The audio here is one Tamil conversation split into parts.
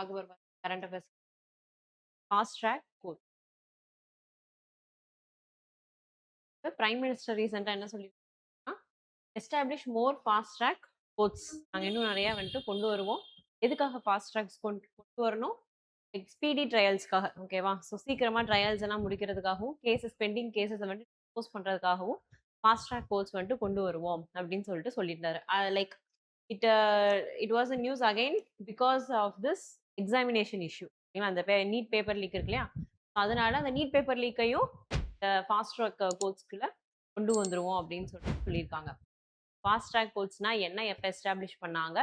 பார்க்க போறோம் current affairs. Fast track court. Prime minister ரீசெண்டா என்ன சொல்லியிருக்காங்கன்னா, establish more fast track courts. நாங்க இன்னும் நிறைய வந்துட்டு கொண்டு வருவோம். எதுக்காக ஃபாஸ்ட் ட்ராக்ஸ் கொண்டு வரணும்? ஸ்பீடி ட்ரையல்ஸ்க்காக. ஓகேவா? ஸோ சீக்கிரமா ட்ரையல்ஸ் எல்லாம் முடிக்கிறதுக்காகவும், பெண்டிங் கேசஸ் வந்துட்டு டிஸ்போஸ் பண்றதுக்காகவும் ஃபாஸ்ட் ட்ராக் கோர்ட்ஸ் வந்துட்டு கொண்டு வருவோம் அப்படின்னு சொல்லிட்டு சொல்லியிருந்தாரு. Like it it was a news again because of this examination issue. அந்த நீட் பேப்பர் லீக் இருக்கு இல்லையா? அதனால அந்த நீட் பேப்பர் லீக்கையும் ஃபாஸ்ட் ட்ராக் கோர்ட்ஸ்குள்ள கொண்டு வந்துருவோம் அப்படின்னு சொல்லிட்டு சொல்லியிருக்காங்க. ஃபாஸ்ட் ட்ராக் கோர்ட்ஸ்னா என்ன, எப்போ எஸ்டாப்ளிஷ் பண்ணாங்க,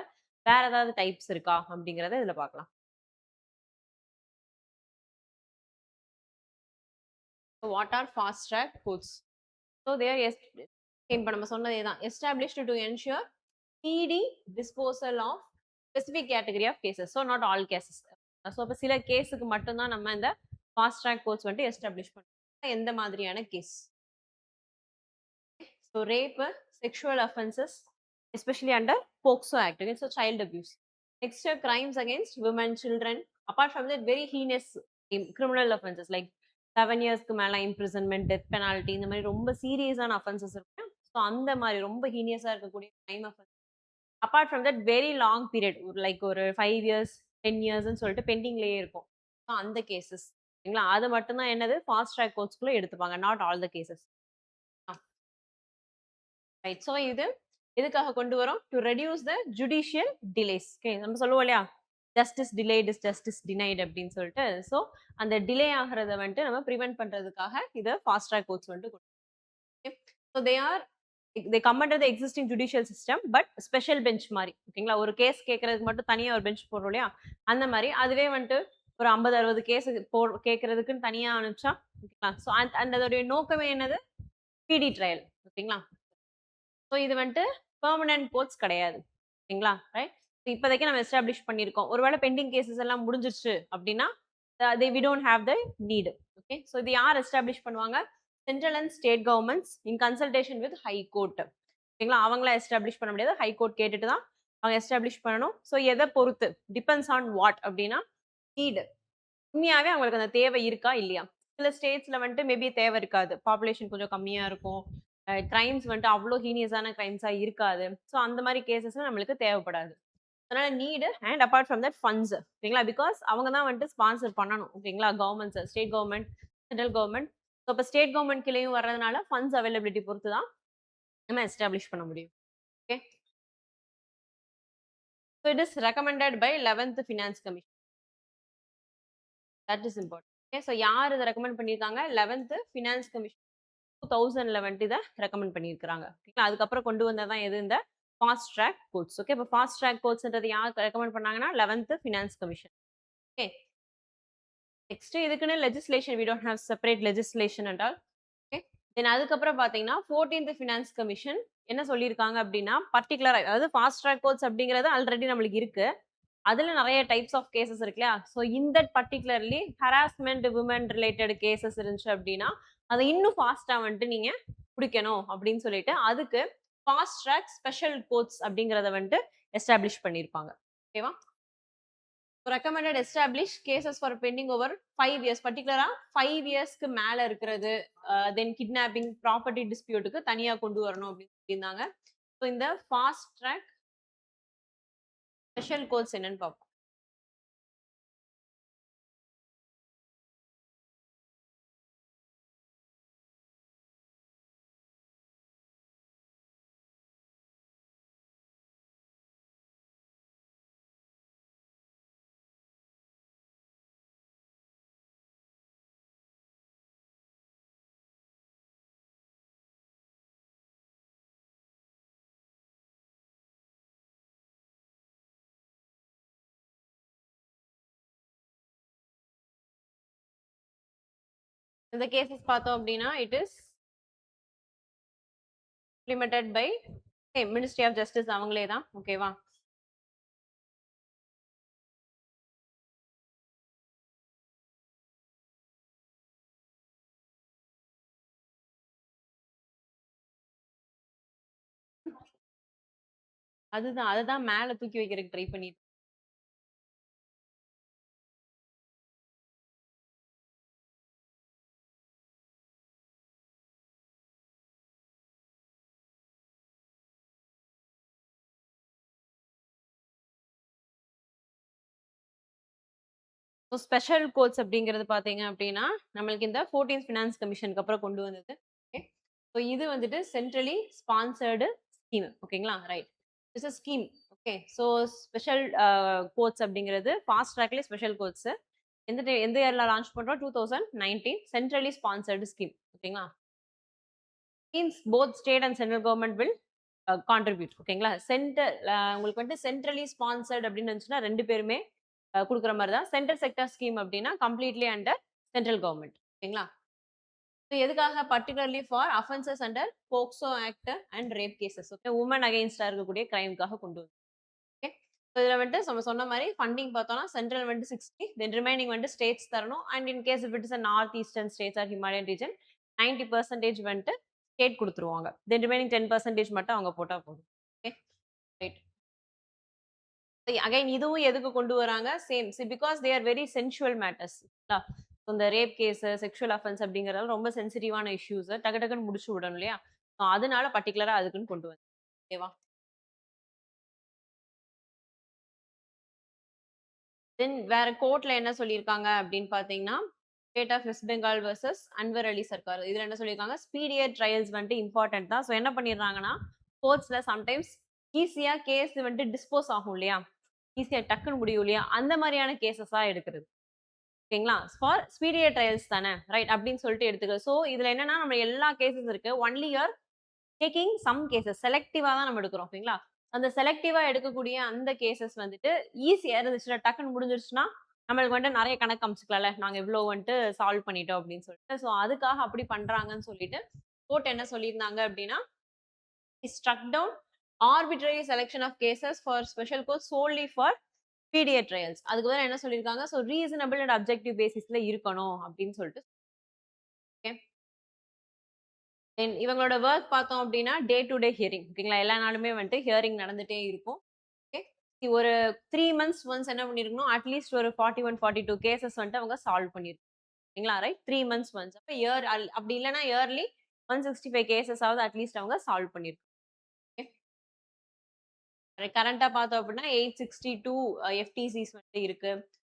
வேற ஏதாவது டைப்ஸ் இருக்கா அப்படிங்கிறத இதுல பார்க்கலாம். What are fast track courts? So they are இப்போ நம்ம சொன்னதே தான், established to ensure speedy disposal of specific category of cases. So not all cases. So இப்போ சில கேஸுக்கு மட்டும்தான் நம்ம இந்த ஃபாஸ்ட் ட்ராக் கோர்ட்ஸ் வந்துட்டு எஸ்டாப்ளிஷ் பண்ணுவோம். எந்த மாதிரியான case? So rape, sexual offences, especially under POCSO act, so child abuse. Next crimes against women, children. Apart from that very heinous criminal offences like 7 இயர்ஸ்க்கு மேலே இம்ப்ரிசன்மெண்ட், டெத் பெனால்ட்டி, இந்த மாதிரி ரொம்ப சீரியஸான அஃபென்சஸ் இருக்கு. ஸோ அந்த மாதிரி ரொம்ப ஹீனியஸாக இருக்கக்கூடிய crime offence. Apart from that very long period, like ஒரு 5 இயர்ஸ் 10 இயர்ஸ்ன்னு சொல்லிட்டு பெண்டிங்லேயே இருக்கும். ஸோ அந்த கேசஸ் சரிங்களா, அது மட்டும்தான் என்னது ஃபாஸ்ட் ட்ராக் கோர்ட்ஸ்குள்ளே எடுத்துப்பாங்க. Not all the cases. Right. So இது எதுக்காக கொண்டு வரோம்? To reduce the judicial delays. Okay, நம்ம சொல்லுவோம் இல்லையா, justice delayed is justice denied அப்படின்னு சொல்லிட்டு. ஸோ அந்த டிலே ஆகிறத வந்துட்டு நம்ம ப்ரிவென்ட் பண்றதுக்காக இதை ஃபாஸ்ட் ட்ராக் கோர்ட்ஸ் வந்துட்டு. So they come under the existing judicial system but special bench மாதிரி. ஓகேங்களா, ஒரு கேஸ் கேட்கறதுக்கு மட்டும் தனியாக ஒரு பெஞ்ச் போடுறோம் இல்லையா, அந்த மாதிரி அதுவே வந்துட்டு ஒரு 50-60 கேஸ் கேட்கறதுக்குன்னு தனியாக அனுப்பிச்சா. ஓகேங்களா, ஸோ அதோடைய நோக்கமே என்னது? Speedy trial. ஓகேங்களா, ஸோ இது வந்துட்டு பெர்மனன்ட் கோர்ட்ஸ் கிடையாது. ஓகேங்களா, ரைட். இப்போதைக்கு நம்ம எஸ்டாப்ளிஷ் பண்ணியிருக்கோம். ஒருவேளை பெண்டிங் கேசஸ் எல்லாம் முடிஞ்சிருச்சு அப்படின்னா we don't have the need. Okay, so இது யார் எஸ்டாப்ளிஷ் பண்ணுவாங்க? Central and state governments in consultation with high court. ஓகேங்களா, அவங்கள எஸ்டாப்ளிஷ் பண்ண முடியாது, ஹை கோர்ட் கேட்டுட்டு தான் அவங்க எஸ்டாப்ளிஷ் பண்ணணும். ஸோ எதை பொறுத்து? டிபெண்ட்ஸ் ஆன் வாட் அப்படின்னா, நீடு. உண்மையாவே அவங்களுக்கு அந்த தேவை இருக்கா இல்லையா? சில ஸ்டேட்ஸ்ல வந்துட்டு மேபி தேவை இருக்காது, பாப்புலேஷன் கொஞ்சம் கம்மியா இருக்கும், கிரைம்ஸ் வந்துட்டு அவ்வளோ ஹீனியஸான கிரைம்ஸா இருக்காது. ஸோ அந்த மாதிரி கேசஸ் நம்மளுக்கு தேவைப்படாது. அதனால need and apart from that funds. ஓகேங்களா, பிகாஸ் அவங்க தான் வந்துட்டு ஸ்பான்சர் பண்ணணும். ஓகேங்களா, governments, state government, central government. So இப்போ ஸ்டேட் கவர்மெண்ட் கிளையும் வர்றதுனால ஃபண்ட்ஸ் அவைலபிலிட்டி பொறுத்து தான் நம்ம எஸ்டாப்ளிஷ் பண்ண முடியும். Okay, so it is recommended by 11th finance commission. That is important. Okay, so யார் இதை ரெக்கமெண்ட் பண்ணியிருக்காங்க? 11th ஃபினான்ஸ் கமிஷன் 2000ல வந்துட்டு இதை ரெக்கமெண்ட் பண்ணியிருக்காங்க. ஓகேங்களா, அதுக்கப்புறம் கொண்டு வந்ததான் எது? இந்த ஃபாஸ்ட் ட்ராக் கோர்ட்ஸ். ஓகே, இப்போ ஃபாஸ்ட் ட்ராக் கோர்ட்ஸ்ன்றது யார் ரெக்கமெண்ட் பண்ணாங்கன்னா 11th finance commission. Okay, next இதுக்குன்னு legislation, we don't have separate legislation and all. Okay, then அதுக்கப்புறம் பார்த்தீங்கன்னா 14th ஃபினான்ஸ் கமிஷன் என்ன சொல்லியிருக்காங்க அப்படின்னா, பர்டிகுலரா அதாவது ஃபாஸ்ட் ட்ராக் கோர்ட்ஸ் அப்படிங்கிறது ஆல்ரெடி நம்மளுக்கு இருக்கு. அதுல நிறைய டைப்ஸ் ஆஃப் கேசஸ் இருக்கு இல்லையா? ஸோ இந்த particularly harassment women related cases இருந்துச்சு அப்படின்னா அதை இன்னும் ஃபாஸ்டா வந்துட்டு நீங்க பிடிக்கணும் அப்படின்னு சொல்லிட்டு அதுக்கு ஃபாஸ்ட் ட்ராக் ஸ்பெஷல் கோர்ட்ஸ் அப்படிங்கிறத வந்துட்டு எஸ்டாப்ளிஷ் பண்ணியிருப்பாங்க. ஓகேவா? Recommended establish cases for pending over 5 years, பர்டிகுலரா 5 இயர்ஸ்க்கு மேல இருக்கிறது, தென் கிட்னாப்பிங், ப்ராப்பர்ட்டி டிஸ்பியூட்டுக்கு தனியா கொண்டு வரணும் அப்படின்னு சொல்லியிருந்தாங்க. ஸோ இந்த ஃபாஸ்ட் ட்ராக் ஸ்பெஷல் கோர்ட்ஸ் என்னன்னு பார்ப்போம். இந்த கேசஸ் பார்த்தோம் அப்படின்னா it is implemented by ministry of justice, அவங்களே தான். ஓகேவா, அதுதான் மேல தூக்கி வைக்கிறதுக்கு ட்ரை பண்ணி ஸோ ஸ்பெஷல் கோட்ஸ் அப்படிங்கிறது பார்த்தீங்க அப்படின்னா, நம்மளுக்கு இந்த 14th ஃபினான்ஸ் கமிஷனுக்கு அப்புறம் கொண்டு வந்தது. ஓகே. ஸோ இது வந்துட்டு சென்ட்ரலி ஸ்பான்சர்டு ஸ்கீம். ஓகேங்களா? Right. Its a scheme. Okay. So special courts அப்படிங்கிறது ஃபாஸ்ட் ட்ராக்லயே ஸ்பெஷல் கோட்ஸ். எந்த இயர்ல லான்ச் பண்றோம்? 2019 சென்ட்ரலி ஸ்பான்சர்டு ஸ்கீம். ஓகேங்களா? Means both state and central government will contribute. ஓகேங்களா? உங்களுக்கு வந்து சென்ட்ரலி ஸ்பான்சர்ட் அப்படின்னு இருந்துச்சுன்னா 2 பேருமே குடுக்குற மாரி தான். சென்ட்ரல் செக்டார் ஸ்கீம் அப்படின்னா கம்ப்ளீட்லி அண்டர் சென்ட்ரல் கவர்ன்மெண்ட். ஓகேங்களா? ஸோ எதுக்காக particularly for offences under POCSO act and rape cases. Okay. Woman அகைன்ஸ்டா இருக்கக்கூடிய கிரைம்க்காக கொண்டு வந்து. ஓகே. ஸோ இதுல வந்துட்டு நம்ம சொன்ன மாரி ஃபண்டிங் பார்த்தோம்னா சென்ட்ரல் வந்துட்டு 60, தென் ரிமைனிங் வந்துட்டு ஸ்டேட்ஸ் தரணும். And in case if it is a north eastern states or Himalayan region 90% வந்துட்டு ஸ்டேட் குடுத்துருவாங்க. தென் ரிமைனிங் 10% மட்டும் அவங்க போட்டா போதும். ஓகே. ரைட். அகைன் இதுவும் எதுக்கு கொண்டு வராங்க? Same. Because they are very sensual matters. இந்த ரேப் கேஸ், செக்ஷுவல் அஃபென்ஸ் அப்படிங்கிறது ரொம்ப சென்சிட்டிவான இஷ்யூஸ். டக்கு டக்குன்னு முடிச்சு விடணும் இல்லையா? ஸோ அதனால பர்ட்டிகுலரா அதுக்குன்னு கொண்டு வந்தாங்க. ஓகேவா? தென் வேற கோர்ட்ல என்ன சொல்லியிருக்காங்க அப்படின்னு பார்த்தீங்கன்னா, state of West Bengal versus Anwar Ali Sarkar. இதுல என்ன சொல்லியிருக்காங்க? ஸ்பீடியர் ட்ரையல்ஸ் வந்துட்டு இம்பார்ட்டன்ட் தான். ஸோ என்ன பண்ணிடுறாங்கன்னா, கோர்ட்ஸ்ல சம்டைம்ஸ் ஈஸியா கேஸ் வந்துட்டு டிஸ்போஸ் ஆகும் இல்லையா? ஈஸியா டக்குன்னு முடியும் இல்லையா? அந்த மாதிரியான கேசஸா எடுக்கிறது. ஓகேங்களா? ஃபார் ஸ்பீடியர் ட்ரையல்ஸ் தானே, ரைட் அப்படின்னு சொல்லிட்டு எடுத்துக்க. ஸோ இதுல என்னன்னா நம்ம எல்லா கேஸஸ் இருக்கு. Only you are taking some cases. செலக்டிவா தான் நம்ம எடுக்கிறோம். ஓகேங்களா? அந்த செலக்டிவா எடுக்கக்கூடிய அந்த கேஸஸ் வந்துட்டு ஈஸியா இருந்துச்சுன்னா, டக்குன்னு முடிஞ்சிருச்சுன்னா, நம்மளுக்கு வந்துட்டு நெறைய கணக்கு அமுச்சுக்கலாம்ல. நாங்க இவ்ளோ வந்துட்டு சால்வ் பண்ணிட்டோம் அப்படின்னு சொல்லிட்டு. ஸோ அதுக்காக அப்படி பண்றாங்கன்னு சொல்லிட்டு, கோர்ட் என்ன சொல்லியிருந்தாங்க அப்படின்னா, struck down arbitrary selection of cases for special court so only for speedier trials. அதுக்கு பதிலா என்ன சொல்லியிருக்காங்க? ஸோ ரீசனபிள் அண்ட் அப்ஜெக்டிவ் பேசிஸ்ல இருக்கணும் அப்படின்னு சொல்லிட்டு. ஓகே. தென் இவங்களோட வொர்க் பார்த்தோம் அப்படின்னா, டே டு டே ஹியரிங். ஓகேங்களா? எல்லா நாளுமே வந்துட்டு ஹியரிங் நடந்துட்டே இருக்கும். ஓகே. ஒரு 3 மந்த்ஸ் ஒன்ஸ் என்ன பண்ணியிருக்கணும், அட்லீஸ்ட் ஒரு 41, 42 கேஸஸ் வந்துட்டு அவங்க சால்வ் பண்ணியிருக்கணும். ஓகேங்களா? ரைட். 3 months once. அப்ப அப்படி இல்லன்னா இயர்லி 165 கேஸஸ் ஆவது அட்லீஸ்ட் அவங்க சால்வ் பண்ணியிருக்கணும். ஓகே. கரண்ட்டா பார்த்தோம் அப்படின்னா 862 எஃப்டிசிஸ் வந்துட்டு இருக்கு.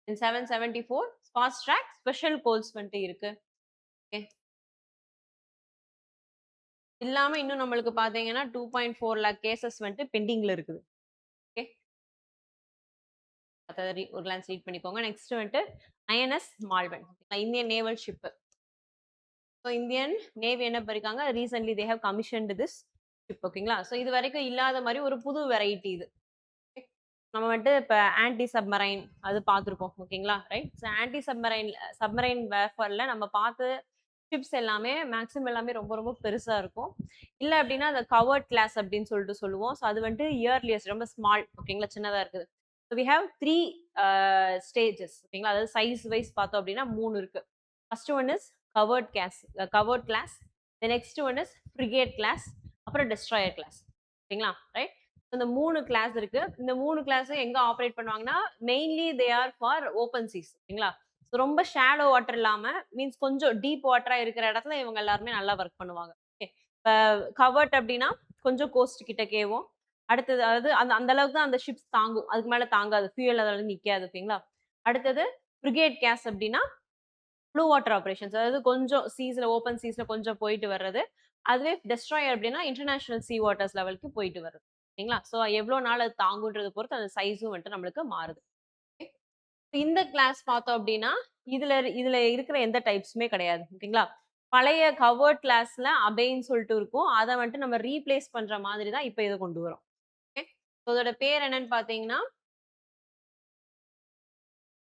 774 ஃபாஸ்ட் ட்ராக் ஸ்பெஷல் கோர்ட்ஸ் வந்துட்டு இருக்கு. ஓகே. இல்லாம இன்னும் நம்மளுக்கு பார்த்தீங்கன்னா 2.4 லேக் கேஸஸ் வந்துட்டு பெண்டிங்ல இருக்குது. ஓகே. அத ஒரு கிளான்ஸ் ரீட் பண்ணிக்கோங்க. நெக்ஸ்ட் வந்துட்டு INS Malvan. Indian naval ship. So Indian navy என்ன பண்ணிருக்காங்க? Recently they have commissioned this ship. ஓகேங்களா? ஸோ இது வரைக்கும் இல்லாத மாரி ஒரு புது வெரைட்டி இது. நம்ம வந்துட்டு இப்ப ஆன்டி சப்மரைன் அது பார்த்துருக்கோம். ஓகேங்களா? ரைட். ஸோ ஆன்டி சப்மரைன் வேர்ஃபேர்ல நம்ம பார்த்த ஷிப்ஸ் எல்லாமே மேக்ஸிமம் எல்லாமே ரொம்ப ரொம்ப பெருசா இருக்கும். இல்ல அப்டின்னா அந்த கவர்ட் கிளாஸ் அப்டின்னு சொல்லிட்டு சொல்லுவோம். ஸோ அது வந்துட்டு இயர்லியஸ்ட் ரொம்ப ஸ்மால். ஓகேங்களா? சின்னதா இருக்குது. So we have 3 stages. ஓகேங்களா? அதாவது சைஸ் வைஸ் பார்த்தோம் அப்டின்னா 3 இருக்கு. First one is corvette class. The next one is frigate class. அப்புறம் டெஸ்ட்ராயர் கிளாஸ். ஓகேங்களா? ரைட். இந்த 3 கிளாஸ் இருக்கு. இந்த 3 கிளாஸும் எங்க ஆப்பரேட் பண்ணுவாங்கன்னா, mainly they are for open seas. ஓகேங்களா? ஸோ ரொம்ப ஷாலோ வாட்டர் இல்லாம, மீன்ஸ் கொஞ்சம் டீப் வாட்டரா இருக்கிற இடத்துல இவங்க எல்லாருமே நல்லா ஒர்க் பண்ணுவாங்க. ஓகே. இப்ப கவர்ட் அப்டின்னா, கொஞ்சம் கோஸ்ட் கிட்டக்கேவும், அடுத்தது அதாவது அந்த அந்த அளவுக்கு தான் அந்த ஷிப்ஸ் தாங்கும். அதுக்கு மேல தாங்காது. ஃபியூயல் அதுல நிக்காது. ஓகேங்களா? அடுத்தது ஃப்ரிகேட் கேஸ் அப்டின்னா, ப்ளூ வாட்டர் ஆப்பரேஷன்ஸ். அதாவது கொஞ்சம் ஓப்பன் சீஸ்ல கொஞ்சம் போயிட்டு வர்றது. அதுவே டெஸ்ட்ராயர் அப்டின்னா, இன்டர்நேஷனல் சீ வாட்டர்ஸ் லெவலுக்கு போயிட்டு வர்றது. ஓகேங்களா? ஸோ எவ்வளோ நாள் அது தாங்குன்றத பொறுத்து அந்த சைஸும் வந்துட்டு நம்மளுக்கு மாறுது. ஓகே. இந்த கிளாஸ் பார்த்தோம் அப்டின்னா, இதுல இதுல இருக்கிற எந்த டைப்ஸுமே கிடையாது. ஓகேங்களா? பழைய கவர்ட் கிளாஸ்ல அபேன்னு சொல்லிட்டு இருக்கும். அத வந்துட்டு நம்ம ரீப்ளேஸ் பண்ற மாதிரி தான் இப்ப இத கொண்டு வரோம். ஓகே. ஸோ இதோட பேர் என்னன்னு பார்த்தீங்கன்னா,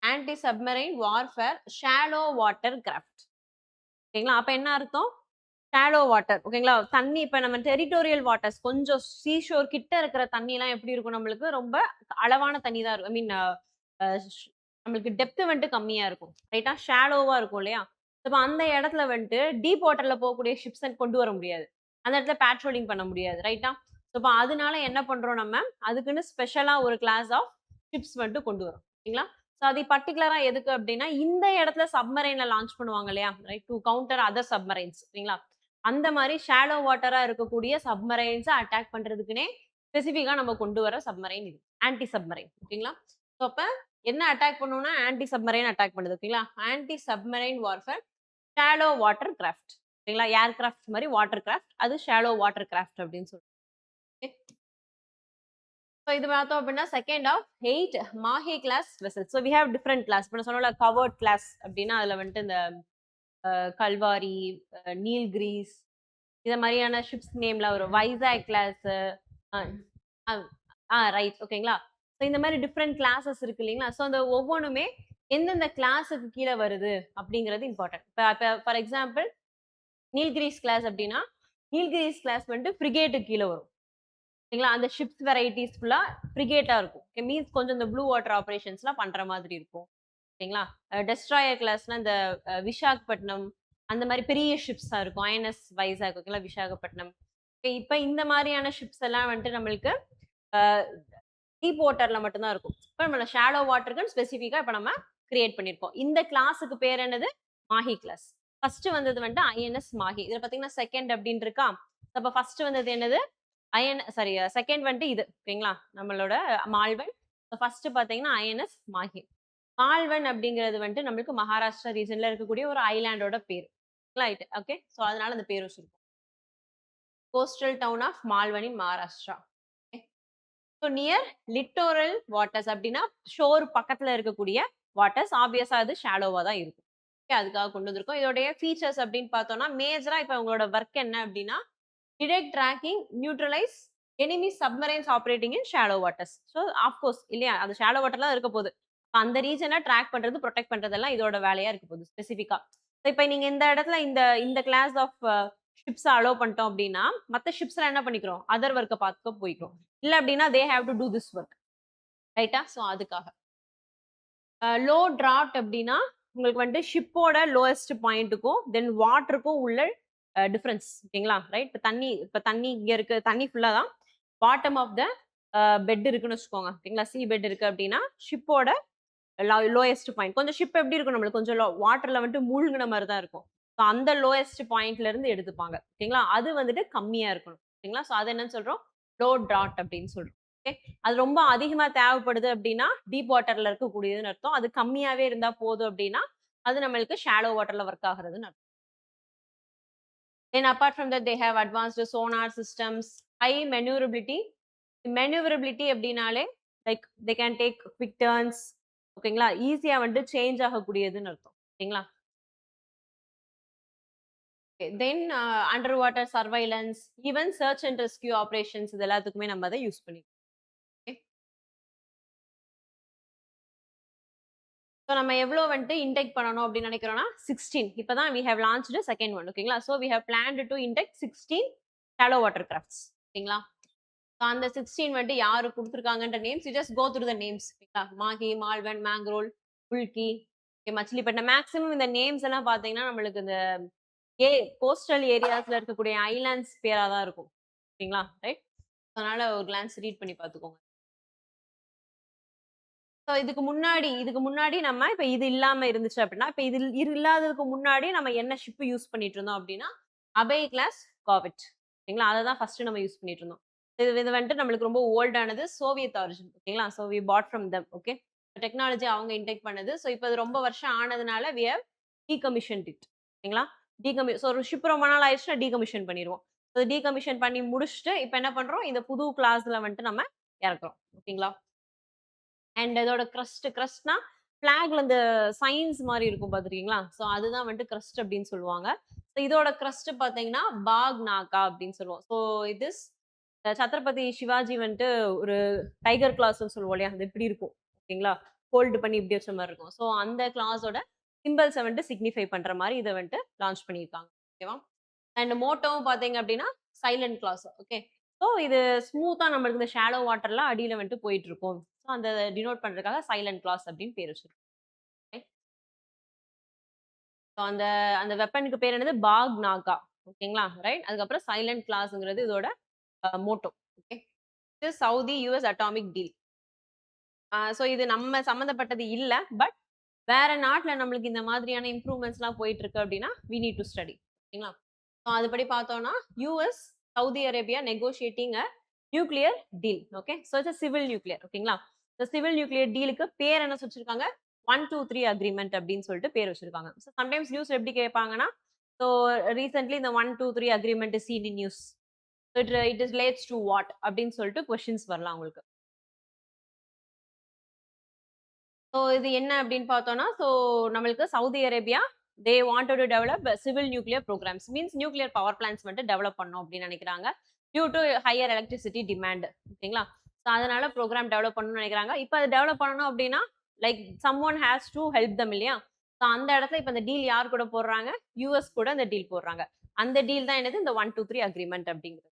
anti submarine warfare shallow water craft. ஓகேங்களா? அப்ப என்ன அர்த்தம்? Shallow water. ஓகேங்களா? தண்ணி இப்ப நம்ம டெரிட்டோரியல் வாட்டர்ஸ் கொஞ்சம் சீஷோர் கிட்ட இருக்கிற தண்ணிலாம் எப்படி இருக்கும் நம்மளுக்கு? ரொம்ப அளவான தண்ணி தான் இருக்கும். ஐ மீன் அ ஷ் நம்மளுக்கு டெப்த் வந்துட்டு கம்மியா இருக்கும். ரைட்டா? ஷாலோவா இருக்கும் இல்லையா? இப்ப அந்த இடத்துல வந்துட்டு டீப் வாட்டர்ல போகக்கூடிய ஷிப்ஸ கொண்டு வர முடியாது. அந்த இடத்துல பேட்ரோலிங் பண்ண முடியாது. ரைட்டா? இப்ப அதனால என்ன பண்றோம் நம்ம? அதுக்குன்னு ஸ்பெஷலா ஒரு கிளாஸ் ஆஃப் ஷிப்ஸ் வந்துட்டு கொண்டு வரோம். ஓகேங்களா? ஸோ அது பர்ட்டிகுலரா எதுக்கு அப்டின்னா, இந்த இடத்துல சப்மரைன்ல லான்ச் பண்ணுவாங்க இல்லையா? Right to counter other submarines. ஓகேங்களா? அந்த மாரி ஷாலோ வாட்டரா இருக்கக்கூடிய சப்மரைன்ஸ அட்டாக் பண்றதுக்குன்னே ஸ்பெசிஃபிக்கா நம்ம கொண்டு வர சப்மரைன் இது. Anti submarine. ஓகேங்களா? ஸோ அப்ப என்ன அட்டாக் பண்ணும்னா ஆன்டி சப்மரைன் அட்டாக் பண்ணுது. ஓகேங்களா? Anti submarine warfare, shallow water craft. ஓகேங்களா? ஏர் கிராஃப்ட் மாரி வாட்டர் கிராஃப்ட். அது ஷாலோ வாட்டர் கிராஃப்ட் அப்படின்னு சொல்றோம். ஓகே. ஸோ இது பார்த்தோம் அப்படின்னா second of 8 Mahe class vessels. So we have different class. இப்போ நான் சொன்னோம்ல கவர்ட் கிளாஸ் அப்படின்னா அதுல வந்துட்டு இந்த கல்வாரி, நீல்கிரீஸ் இத மாதிரியான ஷிப்ஸ் நேம்லாம் வரும். வைசாக் கிளாஸ், ரைட் ஓகேங்களா? ஸோ இந்த மாதிரி டிஃப்ரெண்ட் கிளாஸஸ் இருக்கு இல்லைங்களா? ஸோ அந்த ஒவ்வொன்றுமே எந்தெந்த கிளாஸுக்கு கீழே வருது அப்படிங்கிறது இம்பார்ட்டன்ட். இப்போ ஃபார் எக்ஸாம்பிள் நீல்கிரீஸ் கிளாஸ் அப்படின்னா நீல்கிரீஸ் கிளாஸ் வந்துட்டு ஃப்ரிகேட்டுக்கு கீழே வரும். ஓகேங்களா? அந்த ஷிப்ஸ் வெரைட்டிஸ் ஃபுல்லா ஃப்ரிகேட்டா இருக்கும். ஓகே மீன்ஸ் கொஞ்சம் இந்த ப்ளூ வாட்டர் ஆபரேஷன்ஸ்லாம் பண்ற மாதிரி இருக்கும். ஓகேங்களா? டெஸ்ட்ராயர் கிளாஸ்னா இந்த விசாகப்பட்டினம் அந்த மாதிரி பெரிய ஷிப்ஸா இருக்கும். ஐஎன்எஸ் வைசாக் ஓகேங்களா? விசாகப்பட்டினம். இப்ப இந்த மாதிரியான ஷிப்ஸ் எல்லாம் வந்துட்டு நம்மளுக்கு டீப் வாட்டர்ல மட்டும் தான் இருக்கும். இப்ப நம்ம ஷாலோ வாட்டருக்கு ஸ்பெசிஃபிக்கா இப்ப நம்ம கிரியேட் பண்ணிருக்கோம். இந்த கிளாஸுக்கு பேர் என்னது? மாஹி கிளாஸ். ஃபர்ஸ்ட் வந்தது வந்துட்டு ஐஎன்எஸ் மாஹி. இதுல பாத்தீங்கன்னா செகண்ட் அப்படின்னு இருக்கா? அப்ப ஃபர்ஸ்ட் வந்தது என்னது? செகண்ட் வந்துட்டு இது ஓகேங்களா? நம்மளோட மால்வன். ஃபர்ஸ்ட் பாத்தீங்கன்னா ஐஎன்எஸ் மாஹி. மால்வன் அப்படிங்கிறது வந்துட்டு நம்மளுக்கு மகாராஷ்டிரா ரீஜன்ல இருக்கக்கூடிய ஒரு ஐலாண்டோட பேர். Right okay. ஸோ அதனால அந்த பேர் வச்சிருக்கோம். Coastal town of Malvan in Maharashtra. So near littoral waters அப்படின்னா ஷோர் பக்கத்துல இருக்கக்கூடிய வாட்டர்ஸ் ஆப்வியஸா அது ஷாலோவா தான் இருக்கும். ஓகே அதுக்காக கொண்டு வந்திருக்கோம். இதோடைய ஃபீச்சர்ஸ் அப்படின்னு பார்த்தோம்னா மேஜரா இப்போ உங்களோட ஒர்க் என்ன அப்படின்னா detect tracking neutralise enemy submarines operating இன் ஷாலோ வாட்டர்ஸ். ஸோ ஆஃப்கோர்ஸ் இல்லையா அது ஷாலோ வாட்டர்ல இருக்க போகுது. அந்த ரீஜனை ட்ராக் பண்றது ப்ரொடெக்ட் பண்றதெல்லாம் இதோட வேலையா இருக்க போகுது ஸ்பெசிஃபிக்கா. இப்போ நீங்க இந்த இடத்துல இந்த இந்த கிளாஸ் ஆஃப் ஷிப்ஸ் அலோவ் பண்ணிட்டோம் அப்படின்னா மற்ற ஷிப்ஸ்லாம் என்ன பண்ணிக்கிறோம் அதர் ஒர்க்கை பார்க்க போய்க்கிறோம். இல்ல அப்படின்னா தே have to do this work. ரைட்டா? ஸோ அதுக்காக லோ டிராஃப்ட் அப்படின்னா உங்களுக்கு வந்துட்டு ஷிப்போட லோயஸ்ட் பாயிண்ட்டுக்கும் தென் வாட்டருக்கும் உள்ள டிஃபரன்ஸ் ஓகேங்களா? ரைட் இப்போ தண்ணி இங்க இருக்கு தண்ணி ஃபுல்லா தான் பாட்டம் ஆஃப் த பெட் இருக்குன்னு வச்சுக்கோங்க. ஓகேங்களா? சி பெட் இருக்கு அப்படின்னா ஷிப்போட லோயஸ்ட் பாயிண்ட் கொஞ்சம் ஷிப் எப்படி இருக்கும் நம்மளுக்கு கொஞ்சம் வாட்டர்ல வந்துட்டு மூழ்கின மாதிரி தான் இருக்கும். ஸோ அந்த லோயஸ்ட் பாயிண்ட்ல இருந்து எடுத்துப்பாங்க. ஓகேங்களா? அது வந்துட்டு கம்மியா இருக்கணும். ஓகேங்களா? ஸோ அது என்னன்னு சொல்றோம் லோ டிராட் அப்படின்னு சொல்றோம். ஓகே அது ரொம்ப அதிகமா தேவைப்படுது அப்படின்னா டீப் வாட்டர்ல இருக்கக்கூடியதுன்னு அர்த்தம். அது கம்மியாவே இருந்தா போதும் அப்படின்னா அது நம்மளுக்கு ஷாலோ வாட்டர்ல ஒர்க் ஆகுறதுன்னு அர்த்தம். Then apart from that they have advanced sonar systems, high maneuverability. Maneuverability அப்படின்னாலே like they can take quick turns. ஓகேங்களா? ஈஸியா வந்து சேஞ்ச் ஆகக்கூடியதுன்னு அர்த்தம். ஓகேங்களா? Then under water surveillance even search and rescue operations இது எல்லாத்துக்குமே நம்ம அதை யூஸ் பண்ணிக்கலாம். ஸோ நம்ம எவ்வளோ வந்துட்டு இன்டெக்ட் பண்ணணும் அப்படின்னு நினைக்கிறோம்னா 16. இப்போ தான் we have launched second one ஓகேங்களா? So we have planned to induct 16 shallow water crafts. ஓகேங்களா? ஸோ அந்த 16 வந்துட்டு யாரு கொடுத்துருக்காங்கன்ற names you just go through the names. ஓகேங்களா? மாஹி, மால்வன், மேங்க்ரோல், புல்கி, மச்சிலிப்பட்டினம் மேக்ஸிமம் இந்த நேம்ஸ் எல்லாம் பார்த்தீங்கன்னா நம்மளுக்கு இந்த கோஸ்டல் ஏரியாஸ்ல இருக்கக்கூடிய ஐலாண்ட்ஸ் பேரா தான் இருக்கும். ஓகேங்களா? ரைட்? அதனால ஒரு கிளான்ஸ் ரீட் பண்ணி பார்த்துக்கோங்க. ஸோ இதுக்கு முன்னாடி நம்ம இப்ப இது இல்லாம இருந்துச்சு அப்படின்னா, இப்ப இது இல்லாததுக்கு முன்னாடி நம்ம என்ன ஷிப் யூஸ் பண்ணிட்டு இருந்தோம் அப்படின்னா, அபை கிளாஸ் கார்வெட். ஓகேங்களா? அத தான் ஃபர்ஸ்ட் நம்ம யூஸ் பண்ணிட்டு இருந்தோம். இது வந்துட்டு நம்மளுக்கு ரொம்ப ஓல்டானது சோவியத் ஆரிஜின். ஓகேங்களா? So we bought from them. Okay. Technology அவங்க இன்டெக்ட் பண்ணது. ஸோ இப்ப அது ரொம்ப வருஷம் ஆனதுனால வி ஹேவ் டீகமிஷன்ட் இட். ஓகேங்களா? ஸோ ஒரு ஷிப் ரொம்ப நாள் ஆயிடுச்சுன்னா டீகமிஷன் பண்ணிருவோம். ஸோ டீகமிஷன் பண்ணி முடிச்சுட்டு இப்ப என்ன பண்றோம்? இந்த புது கிளாஸ்ல வந்துட்டு நம்ம இறக்குறோம். ஓகேங்களா? அண்ட் இதோட கிரஸ்ட்னா ஃபிளாக்ல இந்த சைன்ஸ் மாதிரி இருக்கும் பார்த்துருக்கீங்களா? ஸோ அதுதான் வந்துட்டு கிரஸ்ட் அப்படின்னு சொல்லுவாங்க. ஸோ இதோட கிரஸ்ட் பார்த்தீங்கன்னா பாக் நாகா அப்படின்னு சொல்லுவோம். ஸோ இது சத்ரபதி சிவாஜி வந்துட்டு ஒரு டைகர் கிளாஸ்ன்னு சொல்லுவோம் இல்லையா? அது எப்படி இருக்கும் ஓகேங்களா? ஹோல்டு பண்ணி இப்படி வச்ச மாதிரி இருக்கும். ஸோ அந்த கிளாஸோட சிம்பிள்ஸை வந்துட்டு சிக்னிஃபை பண்ற மாதிரி இதை வந்துட்டு லான்ச் பண்ணியிருக்காங்க. ஓகேவா? அண்ட் மோட்டோவும் பார்த்தீங்க அப்படின்னா சைலண்ட் கிளாஸ். ஓகே. ஸோ இது ஸ்மூத்தா நம்மளுக்கு இந்த ஷாலோ வாட்டர்ல அடியில வந்துட்டு போயிட்டு இருக்கும். ஸோ அந்த டினோட் பண்றதுக்காக சைலண்ட் கிளாஸ் அப்படின்னு பேர் வச்சிருக்கோம். ஸோ அந்த அந்த வெப்பனுக்கு பேர் என்னது பாக் நாகா. ஓகேங்களா? ரைட். அதுக்கப்புறம் சைலண்ட் கிளாஸ்ங்கிறது இதோட மோட்டோ. ஓகே. இது Saudi US atomic deal. So இது நம்ம சம்மந்தப்பட்டது இல்ல. பட் வேற நாட்டுல நம்மளுக்கு இந்த மாதிரியான இம்ப்ரூவ்மெண்ட்ஸ்லாம் போயிட்டு இருக்கு அப்படின்னா வி நீட் டு ஸ்டடி. ஓகேங்களா? ஸோ அதுபடி பார்த்தோம்னா US Saudi Arabia negotiating a nuclear deal. Okay. So it's civil nuclear. ஓகேங்களா? இந்த சிவில் நியூக்ளியர் டீலுக்கு பேர் என்ன வச்சிருக்காங்க? 123 அக்ரிமெண்ட் அப்படின்னு சொல்லிட்டு பேர் வச்சிருக்காங்க. ஸோ சம்டைம்ஸ் நியூஸ் எப்படி கேட்பாங்கன்னா, ஸோ ரீசென்ட்லி இந்த 123 agreement is scene in news. It is relates to what அப்படின்னு சொல்லிட்டு கொஸ்டின்ஸ் வரலாம் உங்களுக்கு. ஸோ இது என்ன அப்படின்னு பார்த்தோம்னா, ஸோ நம்மளுக்கு Saudi Arabia they wanted to develop civil nuclear programmes. Means nuclear power plants வந்துட்டு டெவலப் பண்ணணும் அப்படின்னு நினைக்கிறாங்க. Due to higher electricity demand. ஓகேங்களா? ஸோ அதனால ப்ரோக்ராம் டெவலப் பண்ணணும்னு நினைக்கிறாங்க. இப்போ அதை டெவலப் பண்ணணும் அப்படின்னா like someone has to help them இல்லையா? ஸோ அந்த இடத்துல இப்போ இந்த டீல் யார் கூட போடுறாங்க? யூஎஸ் கூட அந்த டீல் போடுறாங்க. அந்த டீல் தான் என்னது? இந்த 123 அக்ரிமெண்ட் அப்படிங்கிறது.